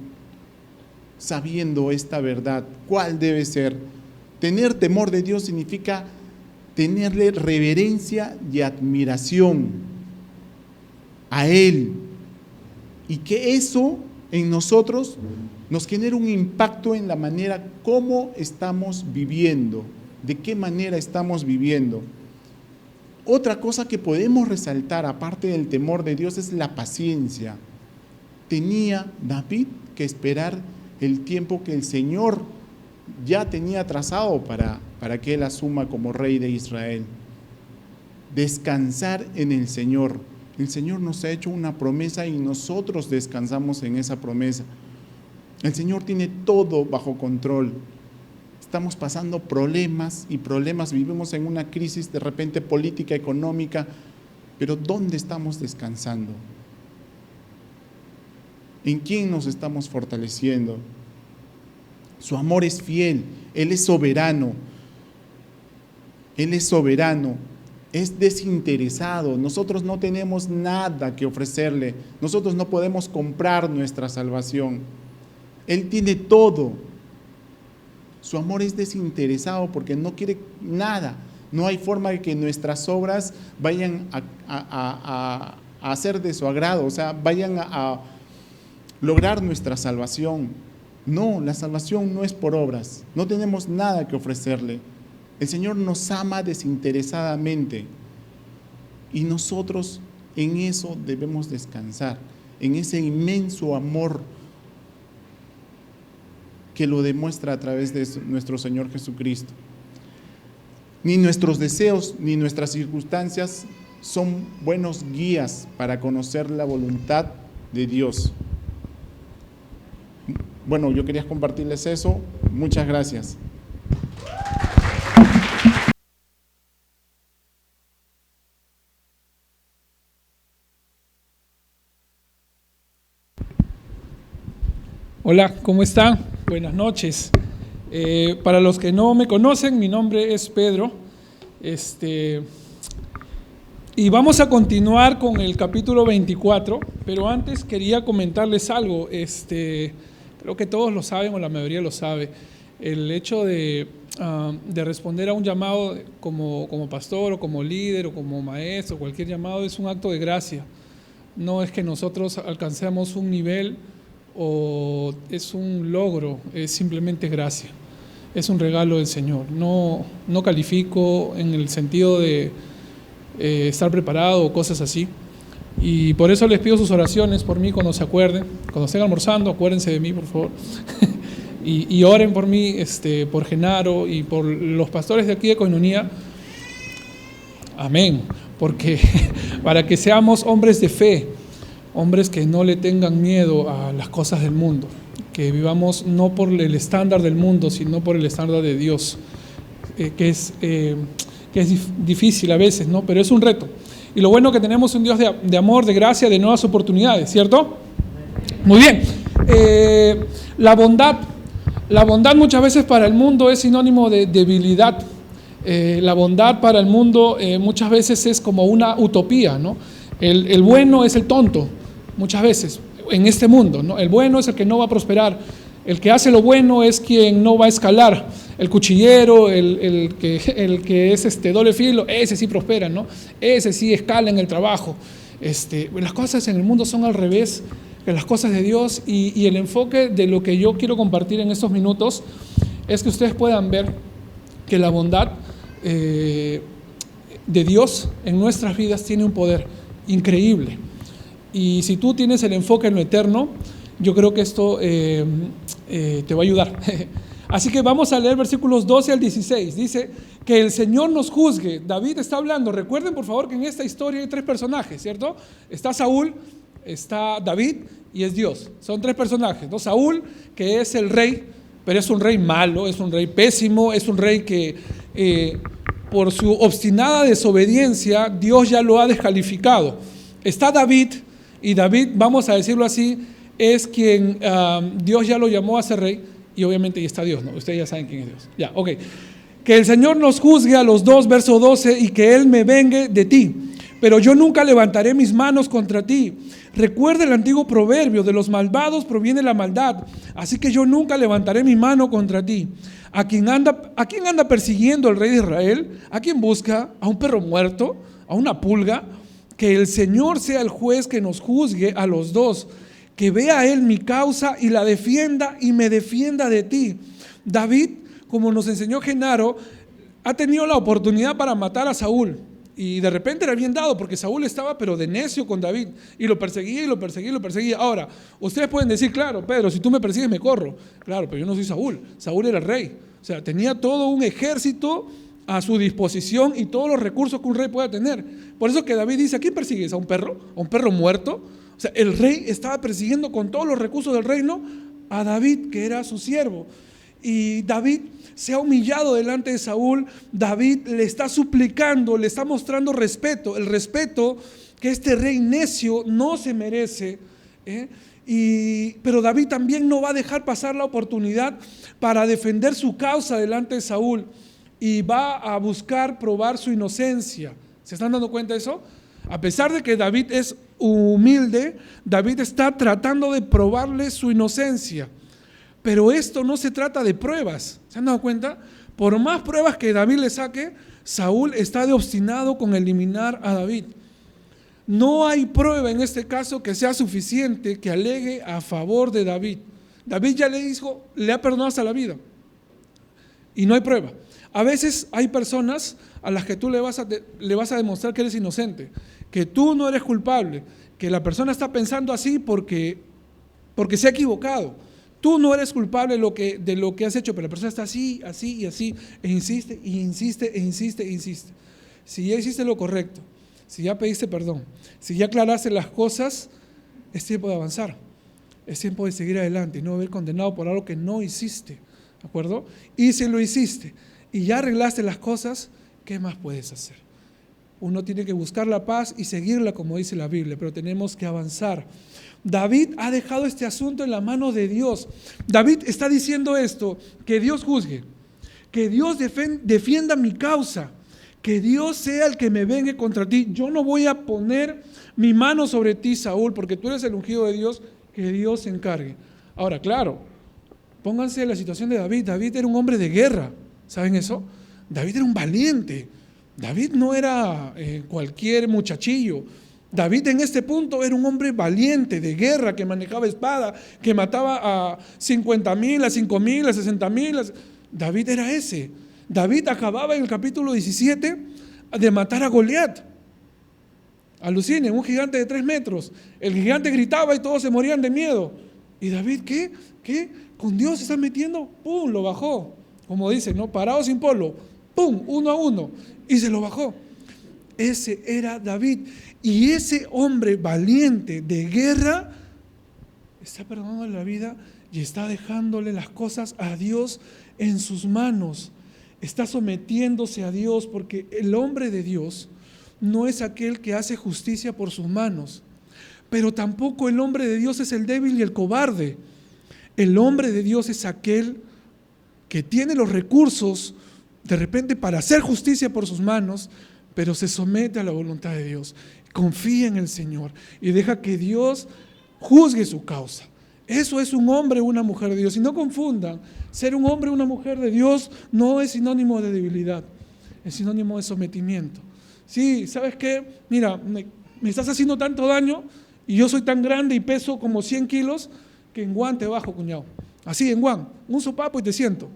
Sabiendo esta verdad, ¿cuál debe ser? Tener temor de Dios significa tenerle reverencia y admiración a Él, y que eso en nosotros nos genere un impacto en la manera como estamos viviendo, de qué manera estamos viviendo. Otra cosa que podemos resaltar, aparte del temor de Dios, es la paciencia. Tenía David que esperar el tiempo que el Señor ya tenía trazado para que él asuma como rey de Israel. Descansar en el Señor. El Señor nos ha hecho una promesa y nosotros descansamos en esa promesa. El Señor tiene todo bajo control. Estamos pasando problemas y problemas, vivimos en una crisis de repente política, económica, pero ¿dónde estamos descansando? ¿En quién nos estamos fortaleciendo? Su amor es fiel, Él es soberano. Él es soberano, es desinteresado. Nosotros no tenemos nada que ofrecerle. Nosotros no podemos comprar nuestra salvación. Él tiene todo. Su amor es desinteresado porque no quiere nada. No hay forma de que nuestras obras vayan a hacer de su agrado, o sea, vayan a lograr nuestra salvación. No, la salvación no es por obras. No tenemos nada que ofrecerle. El Señor nos ama desinteresadamente y nosotros en eso debemos descansar, en ese inmenso amor que lo demuestra a través de nuestro Señor Jesucristo. Ni nuestros deseos ni nuestras circunstancias son buenos guías para conocer la voluntad de Dios. Bueno, yo quería compartirles eso. Muchas gracias.
Hola, ¿cómo están? Buenas noches. Para los que no me conocen, mi nombre es Pedro. Y vamos a continuar con el capítulo 24, pero antes quería comentarles algo. Creo que todos lo saben o la mayoría lo sabe. El hecho de responder a un llamado como pastor o como líder o como maestro, cualquier llamado es un acto de gracia. No es que nosotros alcancemos un nivel o es un logro, es simplemente gracia, es un regalo del Señor. No califico en el sentido de estar preparado o cosas así, y por eso les pido sus oraciones por mí cuando se acuerden, cuando estén almorzando, acuérdense de mí, por favor. y oren por mí, por Genaro y por los pastores de aquí de Koinonia. Amén, porque para que seamos hombres de fe, hombres que no le tengan miedo a las cosas del mundo, que vivamos no por el estándar del mundo, sino por el estándar de Dios, que es difícil a veces, ¿no? Pero es un reto. Y lo bueno que tenemos un Dios de amor, de gracia, de nuevas oportunidades, ¿cierto? Muy bien. La bondad muchas veces para el mundo es sinónimo de debilidad. La bondad para el mundo muchas veces es como una utopía, ¿no? El bueno es el tonto. Muchas veces, en este mundo, ¿no? El bueno es el que no va a prosperar. El que hace lo bueno es quien no va a escalar. El cuchillero, el que es doble filo, ese sí prospera, ¿no? Ese sí escala en el trabajo. Las cosas en el mundo son al revés que las cosas de Dios, y el enfoque de lo que yo quiero compartir en estos minutos es que ustedes puedan ver que la bondad de Dios en nuestras vidas tiene un poder increíble. Y si tú tienes el enfoque en lo eterno, yo creo que esto te va a ayudar. Así que vamos a leer versículos 12 al 16. Dice que el Señor nos juzgue. David está hablando. Recuerden, por favor, que en esta historia hay tres personajes, ¿cierto? Está Saúl, está David y es Dios. Son tres personajes, ¿no? Saúl, que es el rey, pero es un rey malo, es un rey pésimo, es un rey que por su obstinada desobediencia Dios ya lo ha descalificado. Está David, y David, vamos a decirlo así, es quien Dios ya lo llamó a ser rey, y obviamente ahí está Dios, ¿no? Ustedes ya saben quién es Dios. Ya, ok. Que el Señor nos juzgue a los dos, verso 12, y que Él me vengue de ti. Pero yo nunca levantaré mis manos contra ti. Recuerda el antiguo proverbio, de los malvados proviene la maldad, así que yo nunca levantaré mi mano contra ti. ¿A quién anda persiguiendo el rey de Israel? ¿A quién busca? ¿A un perro muerto? ¿A una pulga? Que el Señor sea el juez que nos juzgue a los dos, que vea a él mi causa y la defienda y me defienda de ti. David, como nos enseñó Genaro, ha tenido la oportunidad para matar a Saúl. Y de repente era bien dado, porque Saúl estaba pero de necio con David, y lo perseguía y lo perseguía y lo perseguía. Ahora, ustedes pueden decir, claro, Pedro, si tú me persigues me corro. Claro, pero yo no soy Saúl. Saúl era el rey. O sea, tenía todo un ejército a su disposición y todos los recursos que un rey pueda tener. Por eso que David dice, ¿a quién persigues? ¿A un perro? ¿A un perro muerto? O sea, el rey estaba persiguiendo con todos los recursos del reino a David, que era su siervo. Y David se ha humillado delante de Saúl. David le está suplicando, le está mostrando respeto, el respeto que este rey necio no se merece, pero David también no va a dejar pasar la oportunidad para defender su causa delante de Saúl, y va a buscar probar su inocencia. ¿Se están dando cuenta de eso? A pesar de que David es humilde, David está tratando de probarle su inocencia. Pero esto no se trata de pruebas. ¿Se han dado cuenta? Por más pruebas que David le saque, Saúl está de obstinado con eliminar a David. No hay prueba en este caso que sea suficiente que alegue a favor de David. David ya le dijo, le ha perdonado hasta la vida. Y no hay prueba. A veces hay personas a las que tú le vas a demostrar que eres inocente, que tú no eres culpable, que la persona está pensando así porque se ha equivocado. Tú no eres culpable de lo que has hecho, pero la persona está así, así y así, e insiste, e insiste, e insiste, e insiste. Si ya hiciste lo correcto, si ya pediste perdón, si ya aclaraste las cosas, es tiempo de avanzar, es tiempo de seguir adelante y no haber condenado por algo que no hiciste, ¿de acuerdo? Y si lo hiciste y ya arreglaste las cosas, ¿qué más puedes hacer? Uno tiene que buscar la paz y seguirla como dice la Biblia, pero tenemos que avanzar. David ha dejado este asunto en la mano de Dios. David está diciendo esto, que Dios juzgue, que Dios defienda mi causa, que Dios sea el que me vengue contra ti. Yo no voy a poner mi mano sobre ti, Saúl, porque tú eres el ungido de Dios, que Dios se encargue. Ahora, claro, pónganse en la situación de David. David era un hombre de guerra, ¿saben eso? David era un valiente. David no era cualquier muchachillo. David en este punto era un hombre valiente, de guerra, que manejaba espada, que mataba a 50,000, a 5,000, a 60,000. David era ese. David acababa en el capítulo 17 de matar a Goliat. Alucinen, un gigante de 3 metros. El gigante gritaba y todos se morían de miedo. ¿Y David qué? ¿Con Dios se está metiendo? ¡Pum! Lo bajó. Como dicen, ¿no? Parado sin polo. ¡Pum! 1 a 1. Y se lo bajó. Ese era David. Y ese hombre valiente de guerra está perdonando la vida y está dejándole las cosas a Dios en sus manos. Está sometiéndose a Dios, porque el hombre de Dios no es aquel que hace justicia por sus manos, pero tampoco el hombre de Dios es el débil y el cobarde. El hombre de Dios es aquel que tiene los recursos de repente para hacer justicia por sus manos, pero se somete a la voluntad de Dios, confía en el Señor y deja que Dios juzgue su causa. Eso es un hombre o una mujer de Dios. Y no confundan, ser un hombre o una mujer de Dios no es sinónimo de debilidad, es sinónimo de sometimiento. Sí, ¿sabes qué? Mira, me estás haciendo tanto daño y yo soy tan grande y peso como 100 kilos que en Guam te bajo, cuñado. Así, en Guam, un sopapo y te siento.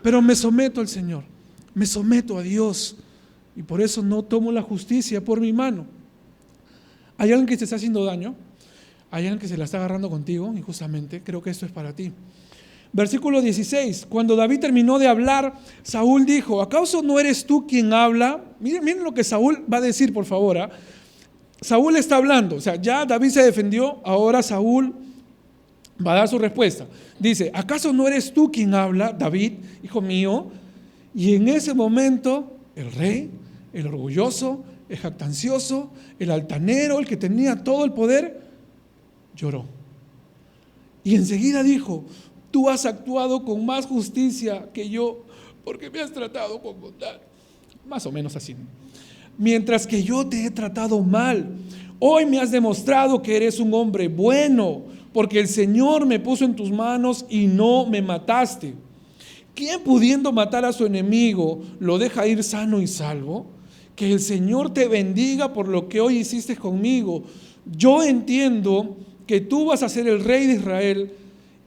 Pero me someto al Señor, me someto a Dios. Y por eso no tomo la justicia por mi mano. Hay alguien que te está haciendo daño, hay alguien que se la está agarrando contigo injustamente. Creo que esto es para ti. Versículo 16. Cuando David terminó de hablar, Saúl dijo: ¿acaso no eres tú quien habla? Miren lo que Saúl va a decir, por favor. Saúl está hablando, o sea, ya David se defendió, ahora Saúl va a dar su respuesta. Dice: ¿acaso no eres tú quien habla, David, hijo mío? Y en ese momento el rey, el orgulloso, el jactancioso, el altanero, el que tenía todo el poder, lloró. Y enseguida dijo: tú has actuado con más justicia que yo, porque me has tratado con bondad. Más o menos así. Mientras que yo te he tratado mal. Hoy me has demostrado que eres un hombre bueno, porque el Señor me puso en tus manos y no me mataste. ¿Quién pudiendo matar a su enemigo lo deja ir sano y salvo? Que el Señor te bendiga por lo que hoy hiciste conmigo. Yo entiendo que tú vas a ser el rey de Israel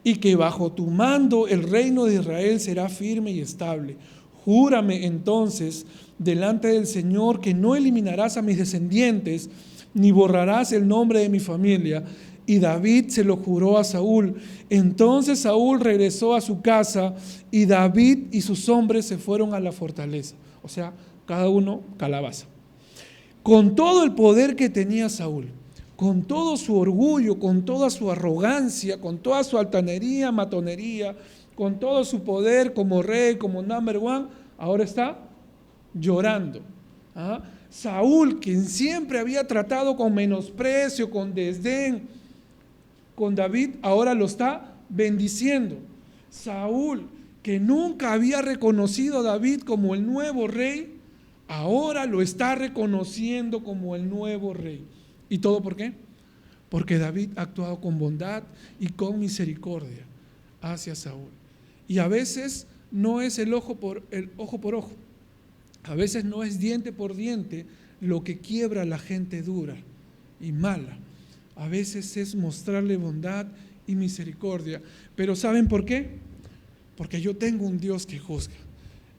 y que bajo tu mando el reino de Israel será firme y estable. Júrame entonces delante del Señor que no eliminarás a mis descendientes, ni borrarás el nombre de mi familia. Y David se lo juró a Saúl. Entonces Saúl regresó a su casa y David y sus hombres se fueron a la fortaleza. O sea, cada uno calabaza. Con todo el poder que tenía Saúl, con todo su orgullo, con toda su arrogancia, con toda su altanería, matonería, con todo su poder como rey, como number one, ahora está llorando. Saúl, quien siempre había tratado con menosprecio, con desdén, con David, ahora lo está bendiciendo. Saúl, que nunca había reconocido a David como el nuevo rey, ahora lo está reconociendo como el nuevo rey. ¿Y todo por qué? Porque David ha actuado con bondad y con misericordia hacia Saúl. Y a veces no es el ojo por ojo. A veces no es diente por diente lo que quiebra a la gente dura y mala. A veces es mostrarle bondad y misericordia. Pero ¿saben por qué? Porque yo tengo un Dios que juzga.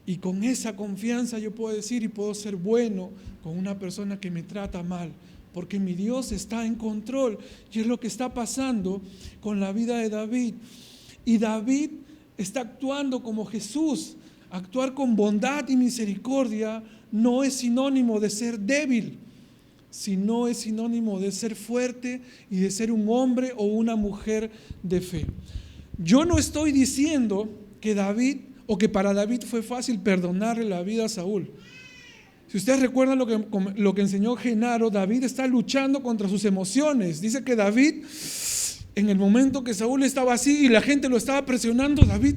Y con esa confianza yo puedo decir y puedo ser bueno con una persona que me trata mal. Porque mi Dios está en control. Y es lo que está pasando con la vida de David. Y David está actuando como Jesús. Actuar con bondad y misericordia no es sinónimo de ser débil, sino es sinónimo de ser fuerte y de ser un hombre o una mujer de fe. Yo no estoy diciendo que David o que para David fue fácil perdonarle la vida a Saúl. Si ustedes recuerdan lo que enseñó Genaro, David está luchando contra sus emociones. Dice que David, en el momento que Saúl estaba así y la gente lo estaba presionando, David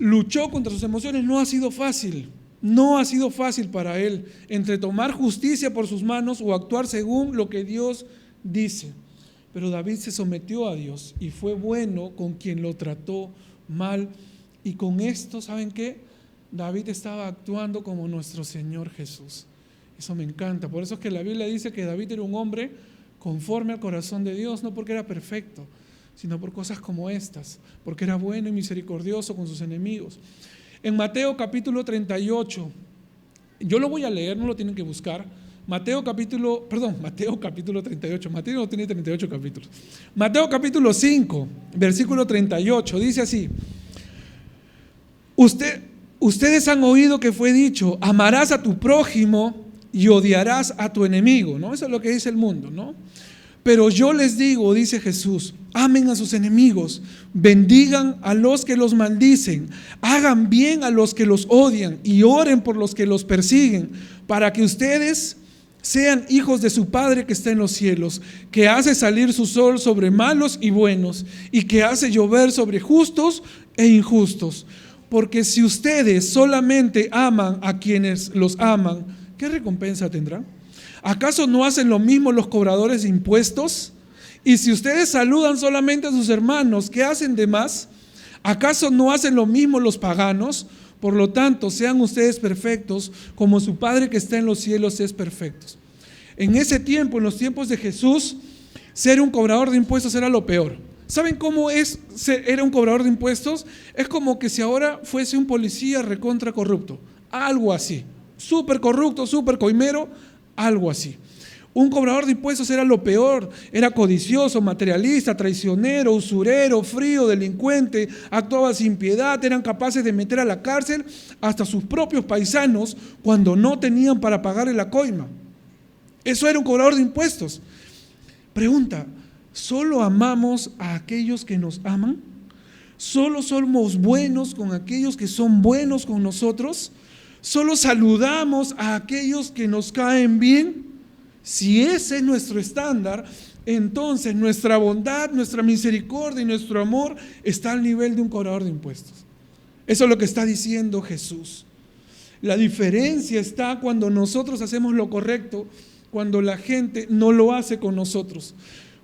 luchó contra sus emociones. No ha sido fácil. No ha sido fácil para él entre tomar justicia por sus manos o actuar según lo que Dios dice. Pero David se sometió a Dios y fue bueno con quien lo trató mal. Y con esto, ¿saben qué? David estaba actuando como nuestro Señor Jesús. Eso me encanta. Por eso es que la Biblia dice que David era un hombre conforme al corazón de Dios, no porque era perfecto, sino por cosas como estas, porque era bueno y misericordioso con sus enemigos. En Mateo capítulo 38, yo lo voy a leer, no lo tienen que buscar. Mateo capítulo 38, Mateo no tiene 38 capítulos. Mateo capítulo 5, versículo 38, dice así: Ustedes han oído que fue dicho, amarás a tu prójimo y odiarás a tu enemigo, ¿no? Eso es lo que dice el mundo, ¿no? Pero yo les digo, dice Jesús, amen a sus enemigos, bendigan a los que los maldicen, hagan bien a los que los odian y oren por los que los persiguen, para que ustedes sean hijos de su Padre que está en los cielos, que hace salir su sol sobre malos y buenos, y que hace llover sobre justos e injustos. Porque si ustedes solamente aman a quienes los aman, ¿qué recompensa tendrán? ¿Acaso no hacen lo mismo los cobradores de impuestos? Y si ustedes saludan solamente a sus hermanos, ¿qué hacen de más? ¿Acaso no hacen lo mismo los paganos? Por lo tanto, sean ustedes perfectos, como su Padre que está en los cielos es perfecto. En ese tiempo, en los tiempos de Jesús, ser un cobrador de impuestos era lo peor. ¿Saben cómo era un cobrador de impuestos? Es como que si ahora fuese un policía recontra corrupto, algo así, súper corrupto, súper coimero, algo así. Un cobrador de impuestos era lo peor, era codicioso, materialista, traicionero, usurero, frío, delincuente, actuaba sin piedad, eran capaces de meter a la cárcel hasta sus propios paisanos cuando no tenían para pagarle la coima. Eso era un cobrador de impuestos. Pregunta, ¿solo amamos a aquellos que nos aman? ¿Solo somos buenos con aquellos que son buenos con nosotros? ¿Solo saludamos a aquellos que nos caen bien? Si ese es nuestro estándar, entonces nuestra bondad, nuestra misericordia y nuestro amor está al nivel de un cobrador de impuestos. Eso es lo que está diciendo Jesús. La diferencia está cuando nosotros hacemos lo correcto cuando la gente no lo hace con nosotros.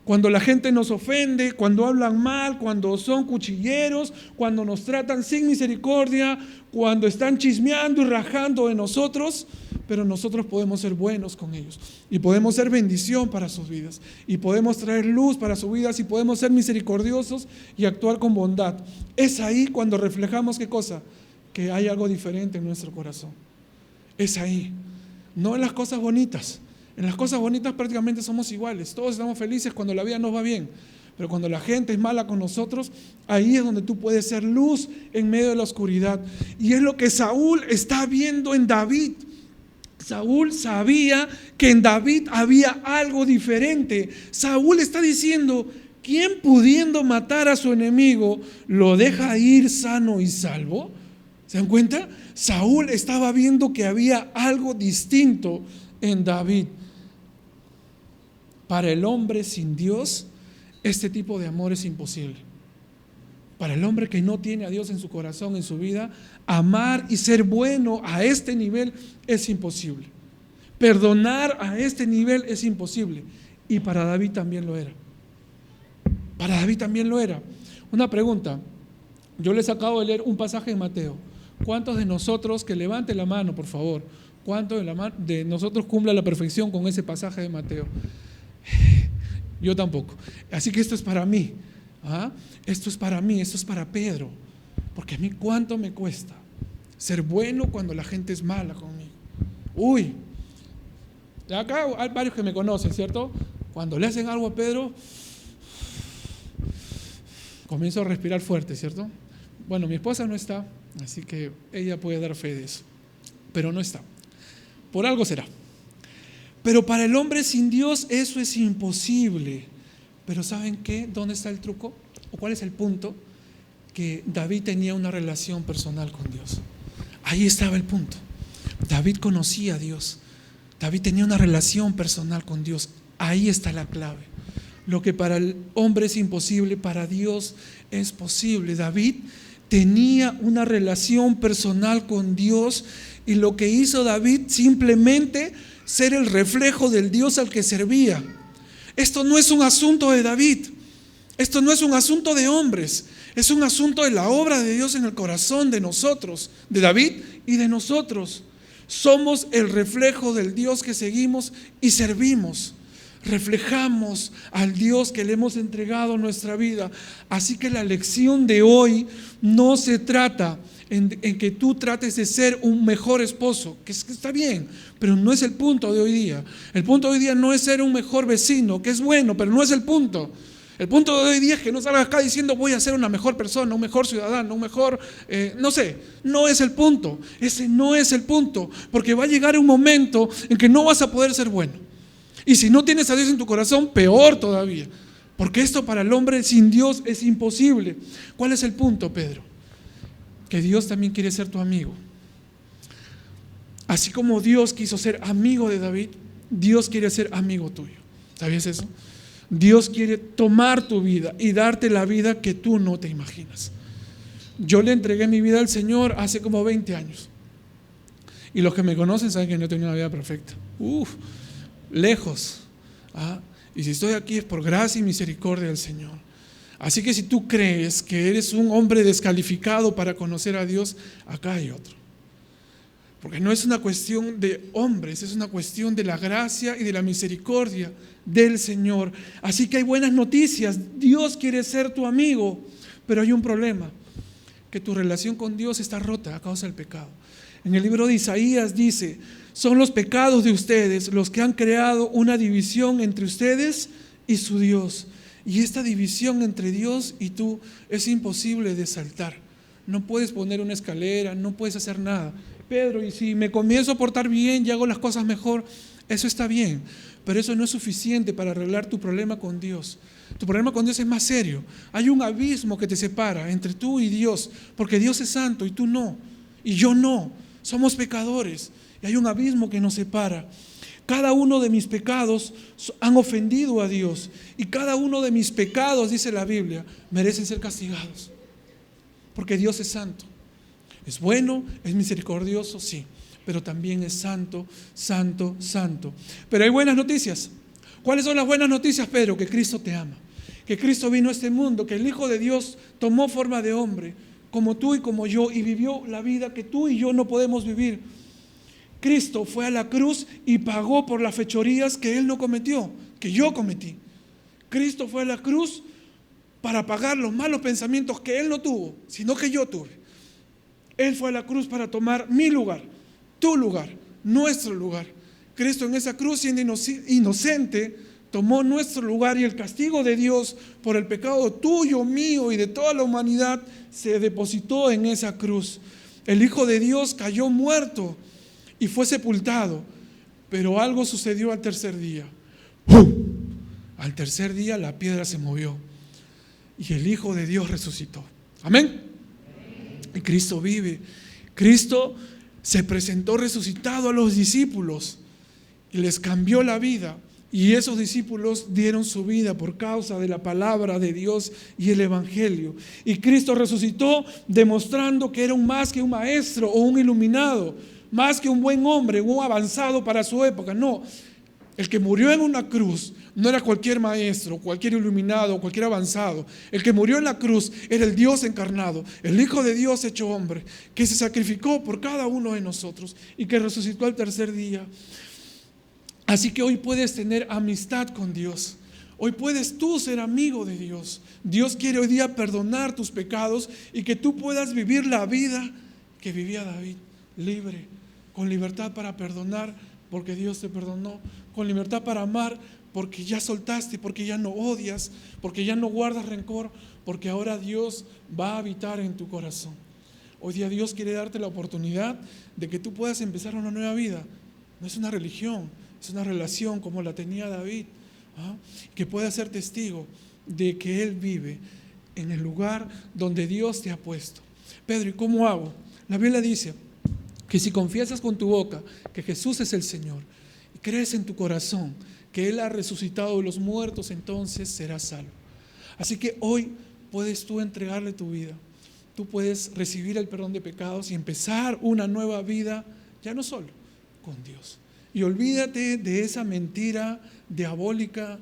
Cuando la gente nos ofende, cuando hablan mal, cuando son cuchilleros, cuando nos tratan sin misericordia, cuando están chismeando y rajando de nosotros, pero nosotros podemos ser buenos con ellos y podemos ser bendición para sus vidas y podemos traer luz para sus vidas y podemos ser misericordiosos y actuar con bondad. Es ahí cuando reflejamos ¿qué cosa? Que hay algo diferente en nuestro corazón. Es ahí, no en las cosas bonitas. En las cosas bonitas prácticamente somos iguales, todos estamos felices cuando la vida nos va bien, pero cuando la gente es mala con nosotros, ahí es donde tú puedes ser luz en medio de la oscuridad. Y es lo que Saúl está viendo en David. Saúl sabía que en David había algo diferente. Saúl está diciendo, ¿quién pudiendo matar a su enemigo lo deja ir sano y salvo? ¿Se dan cuenta? Saúl estaba viendo que había algo distinto en David. Para el hombre sin Dios, este tipo de amor es imposible. Para el hombre que no tiene a Dios en su corazón, en su vida, amar y ser bueno a este nivel es imposible. Perdonar a este nivel es imposible. Y para David también lo era. Para David también lo era. Una pregunta. Yo les acabo de leer un pasaje en Mateo. ¿Cuántos de nosotros, que levante la mano por favor, cuántos de nosotros cumple a la perfección con ese pasaje de Mateo? Yo tampoco. Así que esto es para mí. Esto es para mí, esto es para Pedro. Porque a mí cuánto me cuesta ser bueno cuando la gente es mala conmigo. Uy, acá hay varios que me conocen, ¿cierto? Cuando le hacen algo a Pedro, comienzo a respirar fuerte, ¿cierto? Bueno, mi esposa no está, así que ella puede dar fe de eso. Pero no está. Por algo será. Pero para el hombre sin Dios eso es imposible. Pero ¿saben qué? ¿Dónde está el truco? ¿O cuál es el punto? Que David tenía una relación personal con Dios. Ahí estaba el punto. David conocía a Dios. David tenía una relación personal con Dios. Ahí está la clave. Lo que para el hombre es imposible, para Dios es posible. David tenía una relación personal con Dios y lo que hizo David simplemente ser el reflejo del Dios al que servía. Esto no es un asunto de David, esto no es un asunto de hombres, es un asunto de la obra de Dios en el corazón de nosotros, de David y de nosotros. Somos el reflejo del Dios que seguimos y servimos. Reflejamos al Dios que le hemos entregado nuestra vida. Así que la lección de hoy no se trata en que tú trates de ser un mejor esposo, que está bien, pero no es el punto de hoy día. El punto de hoy día no es ser un mejor vecino, que es bueno, pero no es el punto. El punto de hoy día es que no salgas acá diciendo voy a ser una mejor persona, un mejor ciudadano, un mejor, no es el punto. Ese no es el punto, porque va a llegar un momento en que no vas a poder ser bueno. Y si no tienes a Dios en tu corazón, peor todavía, porque esto para el hombre sin Dios es imposible. ¿Cuál es el punto, Pedro? Que Dios también quiere ser tu amigo. Así como Dios quiso ser amigo de David, Dios quiere ser amigo tuyo. ¿Sabías eso? Dios quiere tomar tu vida y darte la vida que tú no te imaginas. Yo le entregué mi vida al Señor hace como 20 años. Y los que me conocen saben que no he tenido una vida perfecta. Lejos. Y si estoy aquí es por gracia y misericordia del Señor. Así que si tú crees que eres un hombre descalificado para conocer a Dios, acá hay otro. Porque no es una cuestión de hombres, es una cuestión de la gracia y de la misericordia del Señor. Así que hay buenas noticias. Dios quiere ser tu amigo, pero hay un problema, que tu relación con Dios está rota a causa del pecado. En el libro de Isaías dice: son los pecados de ustedes los que han creado una división entre ustedes y su Dios. Y esta división entre Dios y tú es imposible de saltar. No puedes poner una escalera, no puedes hacer nada. Pedro, y si me comienzo a portar bien y hago las cosas mejor, eso está bien, pero eso no es suficiente para arreglar tu problema con Dios. Tu problema con Dios es más serio. Hay un abismo que te separa entre tú y Dios, porque Dios es santo y tú no, y yo no. Somos pecadores y hay un abismo que nos separa. Cada uno de mis pecados han ofendido a Dios y cada uno de mis pecados, dice la Biblia, merecen ser castigados, porque Dios es santo. ¿Es bueno? ¿Es misericordioso? Sí. pero también es santo, santo, santo. Pero hay buenas noticias. ¿Cuáles son las buenas noticias, Pedro? Que Cristo te ama, que Cristo vino a este mundo, que el Hijo de Dios tomó forma de hombre, como tú y como yo, y vivió la vida que tú y yo no podemos vivir. Cristo fue a la cruz y pagó por las fechorías que Él no cometió, que yo cometí. Cristo fue a la cruz para pagar los malos pensamientos que Él no tuvo, sino que yo tuve. Él fue a la cruz para tomar mi lugar, tu lugar, nuestro lugar. Cristo en esa cruz, siendo inocente, tomó nuestro lugar, y el castigo de Dios por el pecado tuyo, mío y de toda la humanidad se depositó en esa cruz. El Hijo de Dios cayó muerto y fue sepultado, pero algo sucedió al tercer día. Al tercer día la piedra se movió y el Hijo de Dios resucitó. Amén. Y Cristo vive. Cristo se presentó resucitado a los discípulos y les cambió la vida. Y esos discípulos dieron su vida por causa de la palabra de Dios y el Evangelio. Y Cristo resucitó demostrando que era más que un maestro o un iluminado, más que un buen hombre, un avanzado para su época. No, el que murió en una cruz no era cualquier maestro, cualquier iluminado, cualquier avanzado. El que murió en la cruz era el Dios encarnado, el Hijo de Dios hecho hombre, que se sacrificó por cada uno de nosotros y que resucitó al tercer día. Así que hoy puedes tener amistad con Dios. Hoy puedes tú ser amigo de Dios. Dios quiere hoy día perdonar tus pecados y que tú puedas vivir la vida que vivía David, libre, con libertad para perdonar porque Dios te perdonó, con libertad para amar porque ya soltaste, porque ya no odias, porque ya no guardas rencor, porque ahora Dios va a habitar en tu corazón. Hoy día Dios quiere darte la oportunidad de que tú puedas empezar una nueva vida. No es una religión, es una relación como la tenía David, que pueda ser testigo de que Él vive en el lugar donde Dios te ha puesto. Pedro, ¿y cómo hago? La Biblia dice que si confiesas con tu boca que Jesús es el Señor y crees en tu corazón que Él ha resucitado de los muertos, entonces serás salvo. Así que hoy puedes tú entregarle tu vida. Tú puedes recibir el perdón de pecados y empezar una nueva vida, ya no solo con Dios. Y olvídate de esa mentira diabólica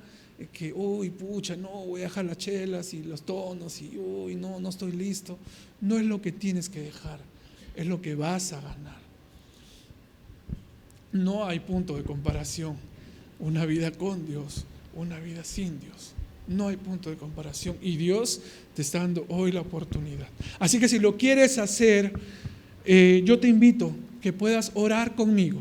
que, uy, pucha, no, voy a dejar las chelas y los tonos y, uy, no estoy listo. No es lo que tienes que dejar, es lo que vas a ganar. No hay punto de comparación. Una vida con Dios, una vida sin Dios. No hay punto de comparación. Y Dios te está dando hoy la oportunidad. Así que si lo quieres hacer, yo te invito que puedas orar conmigo.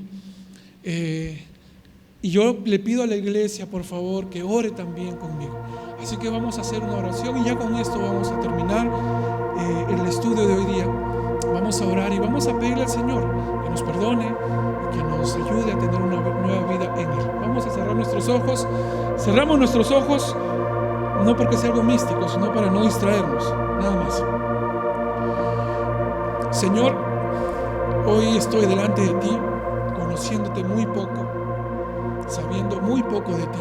Y yo le pido a la iglesia, por favor, que ore también conmigo. Así que vamos a hacer una oración y ya con esto vamos a terminar el estudio de hoy día. Vamos a orar y vamos a pedirle al Señor que nos perdone y que nos ayude a tener una nueva vida en Él. Vamos a cerrar nuestros ojos. Cerramos nuestros ojos, no porque sea algo místico, sino para no distraernos, nada más. Señor, hoy estoy delante de ti, conociéndote muy poco, sabiendo muy poco de ti,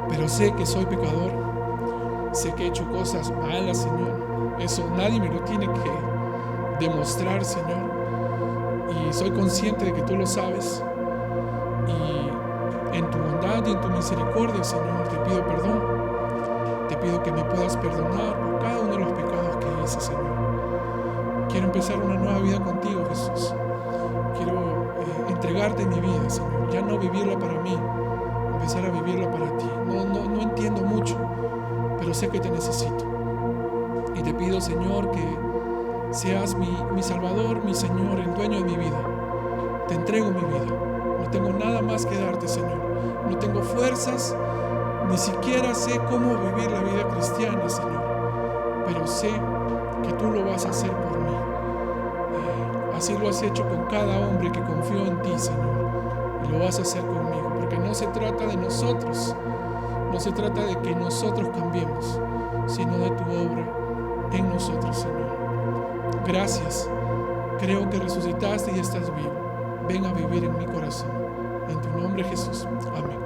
pero sé que soy pecador, sé que he hecho cosas malas, Señor. Eso nadie me lo tiene que demostrar, Señor, y soy consciente de que tú lo sabes, y en tu bondad y en tu misericordia, Señor, te pido perdón, te pido que me puedas perdonar por cada uno de los pecados que hice, Señor. Quiero empezar una nueva vida contigo, Jesús. Quiero entregarte mi vida, Señor, ya no vivirla para mí, empezar a vivirla para ti. No entiendo mucho, pero sé que te necesito. Y te pido, Señor, que seas mi Salvador, mi Señor, el dueño de mi vida. Te entrego mi vida. No tengo nada más que darte, Señor. No tengo fuerzas, ni siquiera sé cómo vivir la vida cristiana, Señor. Pero sé que tú lo vas a hacer por mí. Así lo has hecho con cada hombre que confió en ti, Señor. Y lo vas a hacer conmigo, porque no se trata de nosotros, no se trata de que nosotros cambiemos, sino de tu obra en nosotros, Señor. Gracias. Creo que resucitaste y estás vivo. Ven a vivir en mi corazón. En tu nombre, Jesús. Amén.